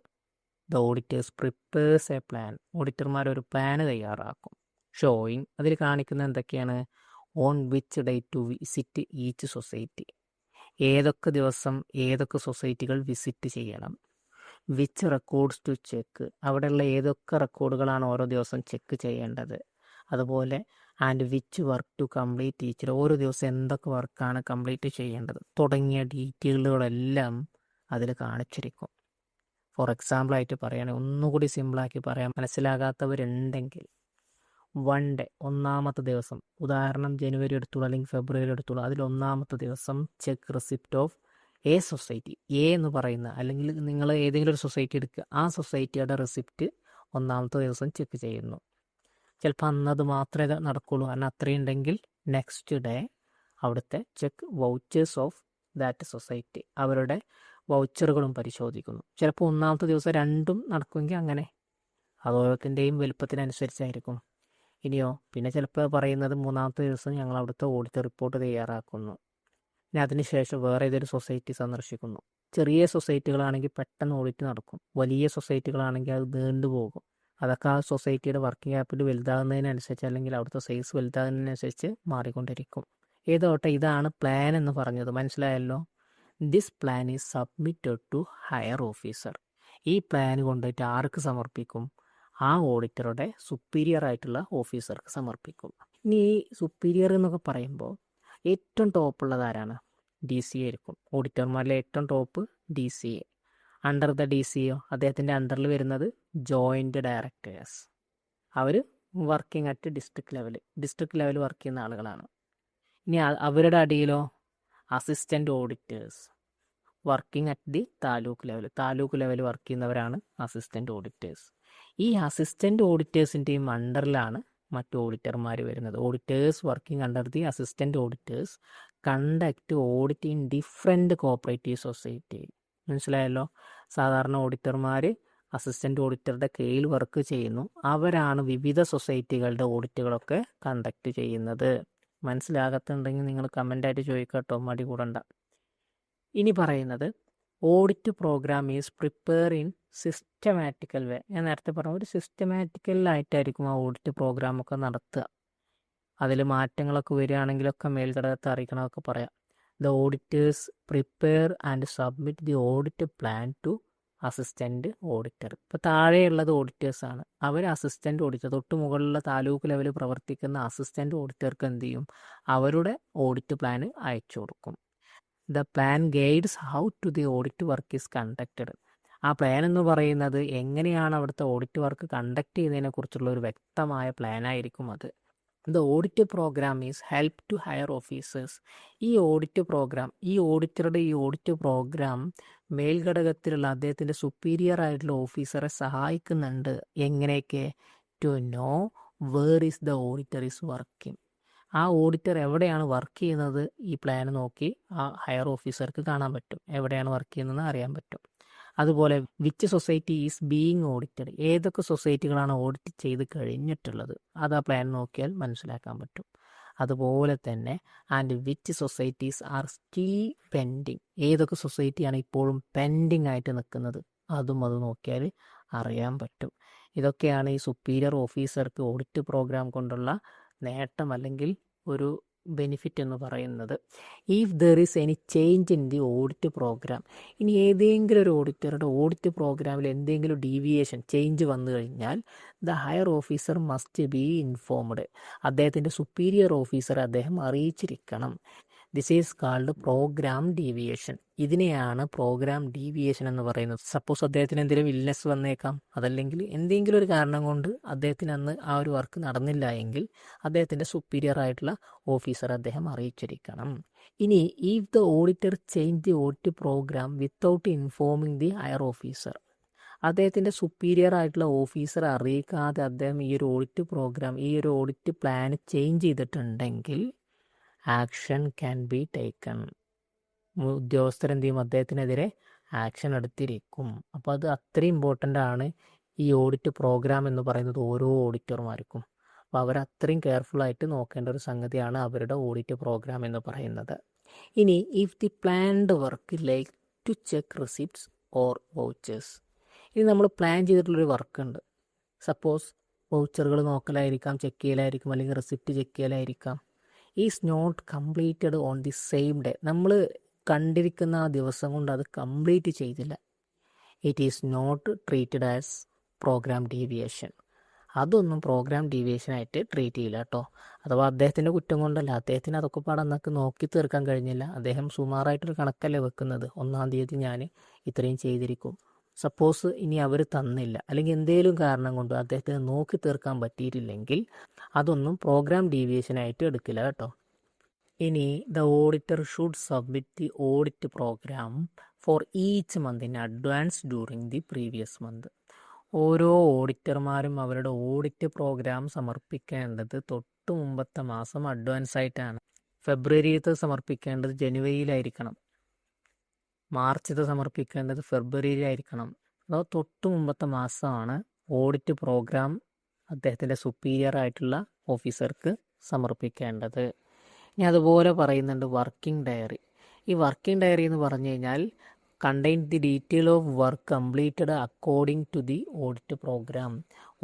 the auditors prepares a plan. ഓഡിറ്റർമാർ ഒരു പ്ലാൻ തയ്യാറാക്കും. ഷോയിങ്, അതിൽ കാണിക്കുന്ന എന്തൊക്കെയാണ്, on which date to visit each society, ഏതൊക്കെ ദിവസം ഏതൊക്കെ സൊസൈറ്റികൾ വിസിറ്റ് ചെയ്യണം. വിച്ച് റെക്കോർഡ്സ് ടു ചെക്ക്, അവിടെയുള്ള ഏതൊക്കെ റെക്കോർഡുകളാണ് ഓരോ ദിവസം ചെക്ക് ചെയ്യേണ്ടത്. അതുപോലെ and which work to complete each, ഓരോ ദിവസം എന്തൊക്കെ വർക്കാണ് കംപ്ലീറ്റ് ചെയ്യേണ്ടത് തുടങ്ങിയ ഡീറ്റെയിലുകളെല്ലാം അതിൽ കാണിച്ചിരിക്കും. ഫോർ എക്സാമ്പിളായിട്ട് പറയുകയാണെങ്കിൽ, ഒന്നുകൂടി സിമ്പിളാക്കി പറയാം, മനസ്സിലാകാത്തവരുണ്ടെങ്കിൽ, വൺ ഡേ, ഒന്നാമത്തെ ദിവസം, ഉദാഹരണം ജനുവരി എടുത്തോളൂ അല്ലെങ്കിൽ ഫെബ്രുവരി എടുത്തോളൂ, അതിൽ ഒന്നാമത്തെ ദിവസം check receipt of A society. A എന്ന് പറയുന്ന, അല്ലെങ്കിൽ നിങ്ങൾ ഏതെങ്കിലും ഒരു സൊസൈറ്റി എടുക്കുക, ആ സൊസൈറ്റിയുടെ റെസിപ്റ്റ് ഒന്നാമത്തെ ദിവസം ചെക്ക് ചെയ്യുന്നു. ചിലപ്പോൾ അന്നത് മാത്രമേ നടക്കുള്ളൂ, കാരണം അത്രയും ഉണ്ടെങ്കിൽ നെക്സ്റ്റ് ഡേ അവിടുത്തെ check vouchers of that society, അവരുടെ വൗച്ചറുകളും പരിശോധിക്കുന്നു. ചിലപ്പോൾ ഒന്നാമത്തെ ദിവസം രണ്ടും നടക്കുമെങ്കിൽ അങ്ങനെ, അത് ഓരോത്തിൻ്റെയും വലുപ്പത്തിനനുസരിച്ചായിരിക്കും. ഇനിയോ പിന്നെ ചിലപ്പോൾ പറയുന്നത് മൂന്നാമത്തെ ദിവസം ഞങ്ങൾ അവിടുത്തെ ഓഡിറ്റ് റിപ്പോർട്ട് തയ്യാറാക്കുന്നു. ഇനി അതിനുശേഷം വേറെ ഏതൊരു സൊസൈറ്റി സന്ദർശിക്കുന്നു. ചെറിയ സൊസൈറ്റികളാണെങ്കിൽ പെട്ടെന്ന് ഓഡിറ്റ് നടക്കും, വലിയ സൊസൈറ്റികളാണെങ്കിൽ അത് നീണ്ടുപോകും. അതൊക്കെ ആ സൊസൈറ്റിയുടെ വർക്കിംഗ് ക്യാപിറ്റൽ വലുതാകുന്നതിനനുസരിച്ച് അല്ലെങ്കിൽ അവിടുത്തെ സൈസ് വലുതാകുന്നതിനനുസരിച്ച് മാറിക്കൊണ്ടിരിക്കും. ഏതോട്ടെ, ഇതാണ് പ്ലാൻ എന്ന് പറഞ്ഞത്, മനസ്സിലായല്ലോ. This plan is submitted to higher officer. ഈ പ്ലാൻ കൊണ്ടുപോയിട്ട് ആർക്ക് സമർപ്പിക്കും? ആ ഓഡിറ്ററുടെ സുപ്പീരിയർ ആയിട്ടുള്ള ഓഫീസർക്ക് സമർപ്പിക്കും. ഇനി ഈ സുപ്പീരിയർ എന്നൊക്കെ പറയുമ്പോൾ ഏറ്റവും ടോപ്പുള്ളത് ആരാണ്? DCA ആയിരിക്കും. ഓഡിറ്റർമാരിലെ ഏറ്റവും top DCA. Under the DCO, അദ്ദേഹത്തിൻ്റെ അണ്ടറിൽ വരുന്നത് ജോയിൻ്റ് ഡയറക്ടേഴ്സ്. അവർ working at district level work ചെയ്യുന്ന ആളുകളാണ്. ഇനി അവരുടെ അടിയിലോ assistant auditors, working at the taluk level work ചെയ്യുന്നവരാണ് അസിസ്റ്റൻ്റ് ഓഡിറ്റേഴ്സ്. ഈ അസിസ്റ്റൻ്റ് ഓഡിറ്റേഴ്സിൻ്റെയും അണ്ടറിലാണ് മറ്റു ഓഡിറ്റർമാർ വരുന്നത്. Auditors working under the assistant auditors conduct audit in different cooperative society. മനസ്സിലായല്ലോ. സാധാരണ ഓഡിറ്റർമാർ അസിസ്റ്റൻ്റ് ഓഡിറ്ററുടെ കീഴിൽ വർക്ക് ചെയ്യുന്നു. അവരാണ് വിവിധ സൊസൈറ്റികളുടെ ഓഡിറ്റുകളൊക്കെ കണ്ടക്ട് ചെയ്യുന്നത്. മനസ്സിലാകത്തുണ്ടെങ്കിൽ നിങ്ങൾ കമൻ്റായിട്ട് ചോദിക്കട്ടോ, മടി കൂടണ്ട. ഇനി പറയുന്നത് audit program is prepare in systematical way. ഞാൻ നേരത്തെ പറഞ്ഞ ഒരു സിസ്റ്റമാറ്റിക്കലായിട്ടായിരിക്കും ആ ഓഡിറ്റ് പ്രോഗ്രാമൊക്കെ നടത്തുക. അതിൽ മാറ്റങ്ങളൊക്കെ വരികയാണെങ്കിലൊക്കെ മേൽഘടകത്തെ അറിയിക്കണമൊക്കെ പറയാം. The auditors prepare and submit the audit plan to assistant auditor. ഇപ്പോൾ താഴെയുള്ളത് ഓഡിറ്റേഴ്സാണ്, അവർ അസിസ്റ്റൻ്റ് ഓഡിറ്റർ. തൊട്ട് മുകളിലുള്ള താലൂക്ക് ലെവലിൽ പ്രവർത്തിക്കുന്ന അസിസ്റ്റൻ്റ് ഓഡിറ്റർക്ക് എന്ത് ചെയ്യും, അവരുടെ ഓഡിറ്റ് പ്ലാൻ അയച്ചു കൊടുക്കും. The plan guides how to the audit work is conducted. ആ പ്ലാൻ എന്ന് പറയുന്നത് എങ്ങനെയാണ് അവിടുത്തെ ഓഡിറ്റ് വർക്ക് കണ്ടക്ട് ചെയ്യുന്നതിനെ കുറിച്ചുള്ള ഒരു വ്യക്തമായ പ്ലാനായിരിക്കും അത്. The audit program is help to higher officers. ഈ ഓഡിറ്റ് പ്രോഗ്രാം, ഈ ഓഡിറ്ററുടെ ഈ ഓഡിറ്റ് പ്രോഗ്രാം മേൽഘടകത്തിലുള്ള അദ്ദേഹത്തിൻ്റെ സുപ്പീരിയർ ആയിട്ടുള്ള ഓഫീസറെ സഹായിക്കുന്നുണ്ട്. എങ്ങനെയൊക്കെ? To know where is the auditor is working. ആ ഓഡിറ്റർ എവിടെയാണ് വർക്ക് ചെയ്യുന്നത് ഈ പ്ലാൻ നോക്കി ആ ഹയർ ഓഫീസർക്ക് കാണാൻ പറ്റും, എവിടെയാണ് വർക്ക് ചെയ്യുന്നതെന്ന് അറിയാൻ പറ്റും. അതുപോലെ which society is being audited, ഏതൊക്കെ സൊസൈറ്റികളാണ് ഓഡിറ്റ് ചെയ്ത് കഴിഞ്ഞിട്ടുള്ളത് അത് ആ പ്ലാൻ നോക്കിയാൽ മനസ്സിലാക്കാൻ പറ്റും. അതുപോലെ തന്നെ and which societies are still pending, ഏതൊക്കെ സൊസൈറ്റിയാണ് ഇപ്പോഴും പെൻഡിങ് ആയിട്ട് നിൽക്കുന്നത് അതും അത് നോക്കിയാൽ അറിയാൻ പറ്റും. ഇതൊക്കെയാണ് ഈ സുപ്പീരിയർ ഓഫീസർക്ക് ഓഡിറ്റ് പ്രോഗ്രാം കൊണ്ടുള്ള നേട്ടം അല്ലെങ്കിൽ ഒരു ബെനിഫിറ്റ് എന്ന് പറയുന്നത്. If there is any change in the audit program, ഇനി ഏതെങ്കിലും ഒരു ഓഡിറ്ററുടെ ഓഡിറ്റ് പ്രോഗ്രാമിൽ എന്തെങ്കിലും ഡീവിയേഷൻ ചേഞ്ച് വന്നു കഴിഞ്ഞാൽ the higher officer must be informed, അദ്ദേഹത്തിൻ്റെ സുപ്പീരിയർ ഓഫീസറെ അദ്ദേഹം അറിയിച്ചിരിക്കണം. This is called program deviation. ഇതിനെയാണ് പ്രോഗ്രാം ഡീവിയേഷൻ എന്ന് പറയുന്നത്. സപ്പോസ് അദ്ദേഹത്തിന് എന്തെങ്കിലും ഇൽനെസ് വന്നേക്കാം, അതല്ലെങ്കിൽ എന്തെങ്കിലും ഒരു കാരണം കൊണ്ട് അദ്ദേഹത്തിന് അന്ന് ആ ഒരു വർക്ക് നടന്നില്ല എങ്കിൽ അദ്ദേഹത്തിൻ്റെ സുപ്പീരിയർ ആയിട്ടുള്ള ഓഫീസർ അദ്ദേഹം അറിയിച്ചിരിക്കണം. ഇനി if the auditor change the audit program without informing the higher officer, അദ്ദേഹത്തിൻ്റെ സുപ്പീരിയർ ആയിട്ടുള്ള ഓഫീസറെ അറിയിക്കാതെ അദ്ദേഹം ഈ ഒരു ഓഡിറ്റ് പ്രോഗ്രാം, ഈ ഒരു ഓഡിറ്റ് പ്ലാൻ ചേഞ്ച് ചെയ്തിട്ടുണ്ടെങ്കിൽ ആക്ഷൻ ക്യാൻ ബി ടേക്കൺ. ഉദ്യോഗസ്ഥർ എന്ത് ചെയ്യും, അദ്ദേഹത്തിനെതിരെ ആക്ഷൻ എടുത്തിരിക്കും. അപ്പോൾ അത് അത്രയും ഇമ്പോർട്ടൻ്റ് ആണ് ഈ ഓഡിറ്റ് പ്രോഗ്രാം എന്ന് പറയുന്നത് ഓരോ ഓഡിറ്റർമാർക്കും. അപ്പോൾ അവർ അത്രയും കെയർഫുള്ളായിട്ട് നോക്കേണ്ട ഒരു സംഗതിയാണ് അവരുടെ ഓഡിറ്റ് പ്രോഗ്രാം എന്ന് പറയുന്നത്. ഇനി if the planned work like to check receipts or vouchers, ഇനി നമ്മൾ പ്ലാൻ ചെയ്തിട്ടുള്ളൊരു വർക്കുണ്ട്. സപ്പോസ് വൗച്ചറുകൾ നോക്കലായിരിക്കാം, ചെക്ക് ചെയ്യലായിരിക്കും, അല്ലെങ്കിൽ റെസിപ്റ്റ് ചെക്ക് ചെയ്യലായിരിക്കാം. Is not completed on the same day, നമ്മൾ കണ്ടിരിക്കുന്ന ആ ദിവസം കൊണ്ട് അത് കംപ്ലീറ്റ് ചെയ്തില്ല, it is not treated as programme deviation. അതൊന്നും പ്രോഗ്രാം ഡീവിയേഷനായിട്ട് ട്രീറ്റ് ചെയ്യില്ല കേട്ടോ. അഥവാ അദ്ദേഹത്തിൻ്റെ കുറ്റം കൊണ്ടല്ല, അദ്ദേഹത്തിന് അതൊക്കെ പാടന്നൊക്കെ നോക്കി തീർക്കാൻ കഴിഞ്ഞില്ല. അദ്ദേഹം സുമാറായിട്ടൊരു കണക്കല്ലേ വെക്കുന്നത്, 1-ാം തീയതി ഞാൻ ഇത്രയും ചെയ്തിരിക്കും. സപ്പോസ് ഇനി അവർ തന്നില്ല, അല്ലെങ്കിൽ എന്തെങ്കിലും കാരണം കൊണ്ട് അദ്ദേഹത്തിന് നോക്കി തീർക്കാൻ പറ്റിയിട്ടില്ലെങ്കിൽ അതൊന്നും പ്രോഗ്രാം ഡീവിയേഷനായിട്ട് എടുക്കില്ല കേട്ടോ. ഇനി the auditor should submit the audit program for each month in advance during the previous month. ഓരോ ഓഡിറ്റർമാരും അവരുടെ ഓഡിറ്റ് പ്രോഗ്രാം സമർപ്പിക്കേണ്ടത് തൊട്ട് മുമ്പത്തെ മാസം അഡ്വാൻസ് ആയിട്ടാണ്. ഫെബ്രുവരിയിലത്തെ സമർപ്പിക്കേണ്ടത് ജനുവരിയിലായിരിക്കണം, മാർച്ചിൽ സമർപ്പിക്കേണ്ടത് ഫെബ്രുവരിയിലായിരിക്കണം. അതോ തൊട്ട് മുമ്പത്തെ മാസമാണ് ഓഡിറ്റ് പ്രോഗ്രാം അദ്ദേഹത്തിൻ്റെ സുപ്പീരിയർ ആയിട്ടുള്ള ഓഫീസർക്ക് സമർപ്പിക്കേണ്ടത്. ഇനി അതുപോലെ പറയുന്നുണ്ട് വർക്കിംഗ് ഡയറി. ഈ വർക്കിംഗ് ഡയറി എന്ന് പറഞ്ഞു കഴിഞ്ഞാൽ contain the detail of work completed according to the audit program.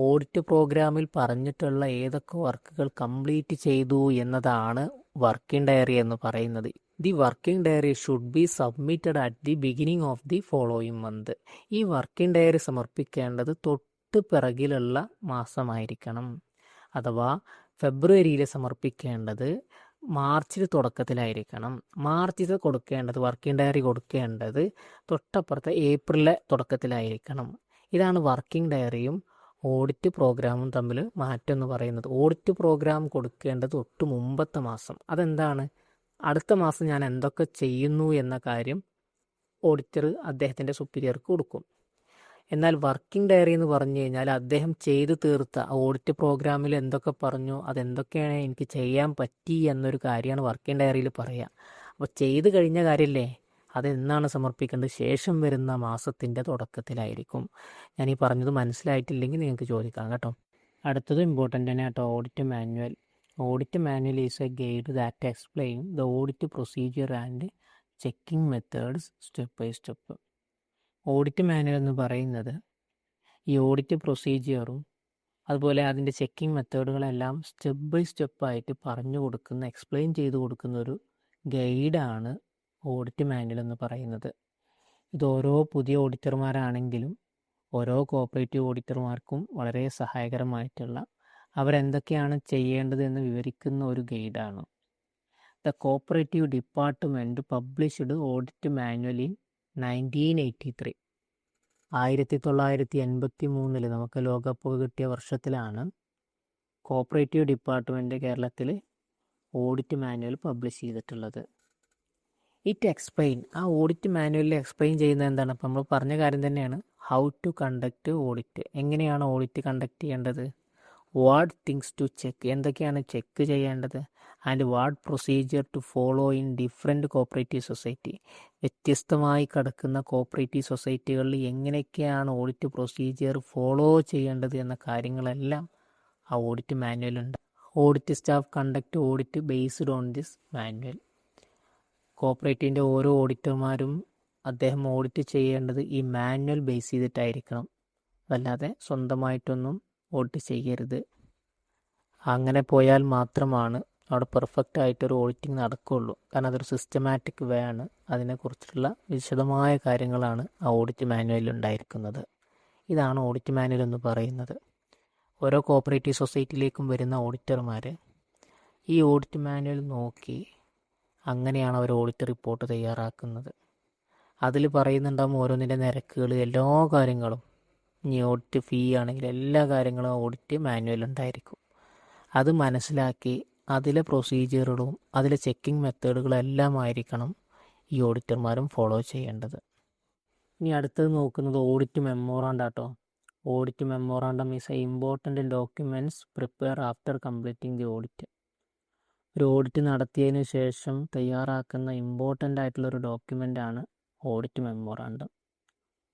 Audit പ്രോഗ്രാമിൽ പറഞ്ഞിട്ടുള്ള ഏതൊക്കെ വർക്കുകൾ കംപ്ലീറ്റ് ചെയ്തു എന്നതാണ് വർക്കിംഗ് ഡയറി എന്ന് പറയുന്നത്. The working diary should be submitted at the beginning of the following month. ഈ വർക്കിംഗ് ഡയറി സമർപ്പിക്കേണ്ടത് തൊട്ട് പിറകിലുള്ള മാസമായിരിക്കണം. അഥവാ ഫെബ്രുവരിയിൽ സമർപ്പിക്കേണ്ടത് മാർച്ചിൽ തുടക്കത്തിലായിരിക്കണം. മാർച്ചിൽ കൊടുക്കേണ്ടത് വർക്കിംഗ് ഡയറി കൊടുക്കേണ്ടത് തൊട്ടപ്പുറത്തെ ഏപ്രിലിലെ തുടക്കത്തിലായിരിക്കണം. ഇതാണ് വർക്കിംഗ് ഡയറിയും ഓഡിറ്റ് പ്രോഗ്രാമും തമ്മിൽ മാറ്റം എന്ന് പറയുന്നത്. ഓഡിറ്റ് പ്രോഗ്രാം കൊടുക്കേണ്ടത് തൊട്ട് മുമ്പത്തെ മാസം. അതെന്താണ്, അടുത്ത മാസം ഞാൻ എന്തൊക്കെ ചെയ്യുന്നു എന്ന കാര്യം ഓഡിറ്റർ അദ്ദേഹത്തിൻ്റെ സുപ്പീരിയർക്ക് കൊടുക്കും. എന്നാൽ വർക്കിംഗ് ഡയറി എന്ന് പറഞ്ഞു കഴിഞ്ഞാൽ അദ്ദേഹം ചെയ്തു തീർത്ത ഓഡിറ്റ് പ്രോഗ്രാമിൽ എന്തൊക്കെ പറഞ്ഞു, അതെന്തൊക്കെയാണ് എനിക്ക് ചെയ്യാൻ പറ്റി എന്നൊരു കാര്യമാണ് വർക്കിംഗ് ഡയറിയിൽ പറയുക. അപ്പോൾ ചെയ്ത് കഴിഞ്ഞ കാര്യമല്ലേ, അതെന്നാണ് സമർപ്പിക്കേണ്ടത്? ശേഷം വരുന്ന മാസത്തിൻ്റെ തുടക്കത്തിലായിരിക്കും. ഞാൻ ഈ പറഞ്ഞത് മനസ്സിലായിട്ടില്ലെങ്കിൽ നിങ്ങൾക്ക് ചോദിക്കാം കേട്ടോ. അടുത്തത് ഇമ്പോർട്ടൻ്റ് തന്നെ കേട്ടോ, audit manual. Audit manual is a guide that explain the audit procedure and checking methods step by step. Audit manual എന്ന് പറയുന്നത് ഈ ഓഡിറ്റ് പ്രൊസീജിയറും അതുപോലെ അതിൻ്റെ ചെക്കിംഗ് മെത്തേഡുകളെല്ലാം സ്റ്റെപ്പ് ബൈ സ്റ്റെപ്പായിട്ട് പറഞ്ഞു കൊടുക്കുന്ന, എക്സ്പ്ലെയിൻ ചെയ്ത് കൊടുക്കുന്ന ഒരു ഗൈഡാണ് ഓഡിറ്റ് മാനുവൽ എന്ന് പറയുന്നത്. ഇത് ഓരോ പുതിയ ഓഡിറ്റർമാരാണെങ്കിലും ഓരോ കോപ്പറേറ്റീവ് ഓഡിറ്റർമാർക്കും വളരെ സഹായകരമായിട്ടുള്ള, അവരെന്തൊക്കെയാണ് ചെയ്യേണ്ടത് എന്ന് വിവരിക്കുന്ന ഒരു ഗൈഡാണ്. The cooperative department published audit manual in 1983. 1983 നമുക്ക് ലോകകപ്പ് കിട്ടിയ വർഷത്തിലാണ് കോപ്പറേറ്റീവ് ഡിപ്പാർട്ട്മെൻറ്റ് കേരളത്തിൽ ഓഡിറ്റ് മാനുവൽ പബ്ലിഷ് ചെയ്തിട്ടുള്ളത്. ഇറ്റ് എക്സ്പ്ലെയിൻ, ആ ഓഡിറ്റ് മാനുവലിൽ എക്സ്പ്ലെയിൻ ചെയ്യുന്നത് എന്താണ്? അപ്പം നമ്മൾ പറഞ്ഞ കാര്യം തന്നെയാണ്, ഹൗ ടു കണ്ടക്ട് ഓഡിറ്റ്, എങ്ങനെയാണ് ഓഡിറ്റ് കണ്ടക്ട് ചെയ്യേണ്ടത്, വാട്ട് തിങ്സ് ടു ചെക്ക്, എന്തൊക്കെയാണ് ചെക്ക് ചെയ്യേണ്ടത്, and what procedure to follow in different cooperative society, വ്യത്യസ്തമായി കിടക്കുന്ന കോപ്പറേറ്റീവ് സൊസൈറ്റികളിൽ എങ്ങനെയൊക്കെയാണ് ഓഡിറ്റ് പ്രൊസീജിയർ ഫോളോ ചെയ്യേണ്ടത് എന്ന കാര്യങ്ങളെല്ലാം ആ ഓഡിറ്റ് മാനുവലുണ്ട്. Audit staff conduct audit based on this manual. കോപ്പറേറ്റീവിൻ്റെ ഓരോ ഓഡിറ്റർമാരും അദ്ദേഹം ഓഡിറ്റ് ചെയ്യേണ്ടത് ഈ മാനുവൽ ബേസ് ചെയ്തിട്ടായിരിക്കണം. അതല്ലാതെ സ്വന്തമായിട്ടൊന്നും ഓഡിറ്റ് ചെയ്യരുത്. അങ്ങനെ പോയാൽ മാത്രമാണ് അവിടെ പെർഫെക്റ്റ് ആയിട്ടൊരു ഓഡിറ്റിംഗ് നടക്കുകയുള്ളൂ. കാരണം അതൊരു സിസ്റ്റമാറ്റിക് വേ ആണ്. അതിനെക്കുറിച്ചുള്ള വിശദമായ കാര്യങ്ങളാണ് ആ ഓഡിറ്റ് മാനുവലിൽ ഉണ്ടായിരിക്കുന്നത്. ഇതാണ് ഓഡിറ്റ് മാനുവൽ എന്ന് പറയുന്നത്. ഓരോ കോപ്പറേറ്റീവ് സൊസൈറ്റിയിലേക്കും വരുന്ന ഓഡിറ്റർമാർ ഈ ഓഡിറ്റ് മാനുവൽ നോക്കി അങ്ങനെയാണ് അവർ ഓഡിറ്റ് റിപ്പോർട്ട് തയ്യാറാക്കുന്നത്. അതിൽ പറയുന്നുണ്ടാകും ഓരോന്നിൻ്റെ നിരക്കുകൾ, എല്ലാ കാര്യങ്ങളും. ഇനി ഓഡിറ്റ് ഫീ ആണെങ്കിൽ എല്ലാ കാര്യങ്ങളും ഓഡിറ്റ് മാനുവൽ ഉണ്ടായിരിക്കും. അത് മനസ്സിലാക്കി അതിലെ പ്രൊസീജിയറുകളും അതിലെ ചെക്കിംഗ് മെത്തേഡുകളെല്ലാം ആയിരിക്കണം ഈ ഓഡിറ്റർമാരും ഫോളോ ചെയ്യേണ്ടത്. ഇനി അടുത്തത് നോക്കുന്നത് ഓഡിറ്റ് മെമ്മോറാണ്ടം കേട്ടോ. Audit memorandum is A important documents prepare after completing the audit. ഒരു ഓഡിറ്റ് നടത്തിയതിന് ശേഷം തയ്യാറാക്കുന്ന ഇമ്പോർട്ടൻ്റ് ആയിട്ടുള്ളൊരു ഡോക്യുമെൻ്റാണ് ഓഡിറ്റ് മെമ്മോറാണ്ടം.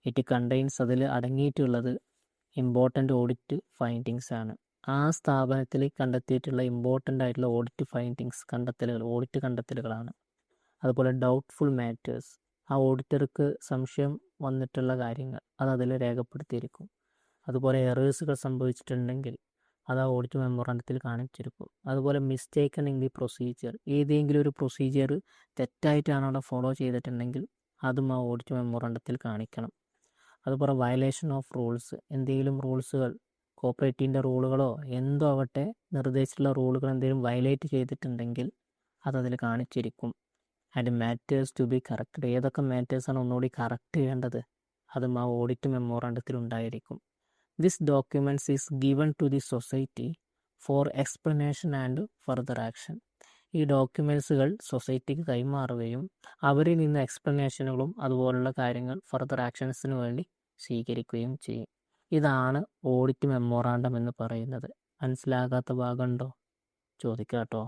ഇറ്റ് കണ്ടെയ്ൻസ്, അതിൽ അടങ്ങിയിട്ടുള്ളത് ഇമ്പോർട്ടൻ്റ് ഓഡിറ്റ് ഫൈൻഡിങ്സ് ആണ്. ആ സ്ഥാപനത്തിൽ കണ്ടെത്തിയിട്ടുള്ള ഇമ്പോർട്ടൻ്റ് ആയിട്ടുള്ള ഓഡിറ്റ് ഫൈൻഡിങ്സ്, ഓഡിറ്റ് കണ്ടെത്തലുകളാണ്. അതുപോലെ ഡൗട്ട്ഫുൾ മാറ്റേഴ്സ്, ആ ഓഡിറ്റർക്ക് സംശയം വന്നിട്ടുള്ള കാര്യങ്ങൾ അതിൽ രേഖപ്പെടുത്തിയിരിക്കും. അതുപോലെ എറേഴ്സുകൾ സംഭവിച്ചിട്ടുണ്ടെങ്കിൽ അത് ആ ഓഡിറ്റ് മെമ്മോറാണ്ടത്തിൽ കാണിച്ചിരിക്കും. അതുപോലെ മിസ്റ്റേക്കൺ ഇൻ ദി പ്രൊസീജിയർ, ഏതെങ്കിലും ഒരു പ്രൊസീജിയർ തെറ്റായിട്ടാണ് അവിടെ ഫോളോ ചെയ്തിട്ടുണ്ടെങ്കിൽ അതും ആ ഓഡിറ്റ് മെമ്മോറാണ്ടത്തിൽ കാണിക്കണം. അതുപോലെ വയലേഷൻ ഓഫ് റൂൾസ്, എന്തെങ്കിലും റൂൾസുകൾ, കോപ്പറേറ്റീവിൻ്റെ റൂളുകളോ എന്തോ ആവട്ടെ, നിർദ്ദേശിച്ചുള്ള റൂളുകൾ എന്തെങ്കിലും വയലേറ്റ് ചെയ്തിട്ടുണ്ടെങ്കിൽ അതതിൽ കാണിച്ചിരിക്കും. And matters to be corrected, ഏതൊക്കെ മാറ്റേഴ്സാണ് ഒന്നുകൂടി കറക്റ്റ് ചെയ്യേണ്ടത് അതും ആ ഓഡിറ്റ് മെമ്മോറാണ്ടത്തിൽ ഉണ്ടായിരിക്കും. This documents is given to the society for explanation and further action. ഈ ഡോക്യുമെൻറ്റ്സുകൾ സൊസൈറ്റിക്ക് കൈമാറുകയും അവരിൽ നിന്ന് എക്സ്പ്ലനേഷനുകളും അതുപോലുള്ള കാര്യങ്ങൾ ഫർദർ ആക്ഷൻസിന് വേണ്ടി സ്വീകരിക്കുകയും ചെയ്യും. ഇതാണ് ഓഡിറ്റ് മെമ്മോറാണ്ടം എന്ന് പറയുന്നത്. മനസ്സിലാകാത്ത ഭാഗമുണ്ടോ? ചോദിക്കാം കേട്ടോ.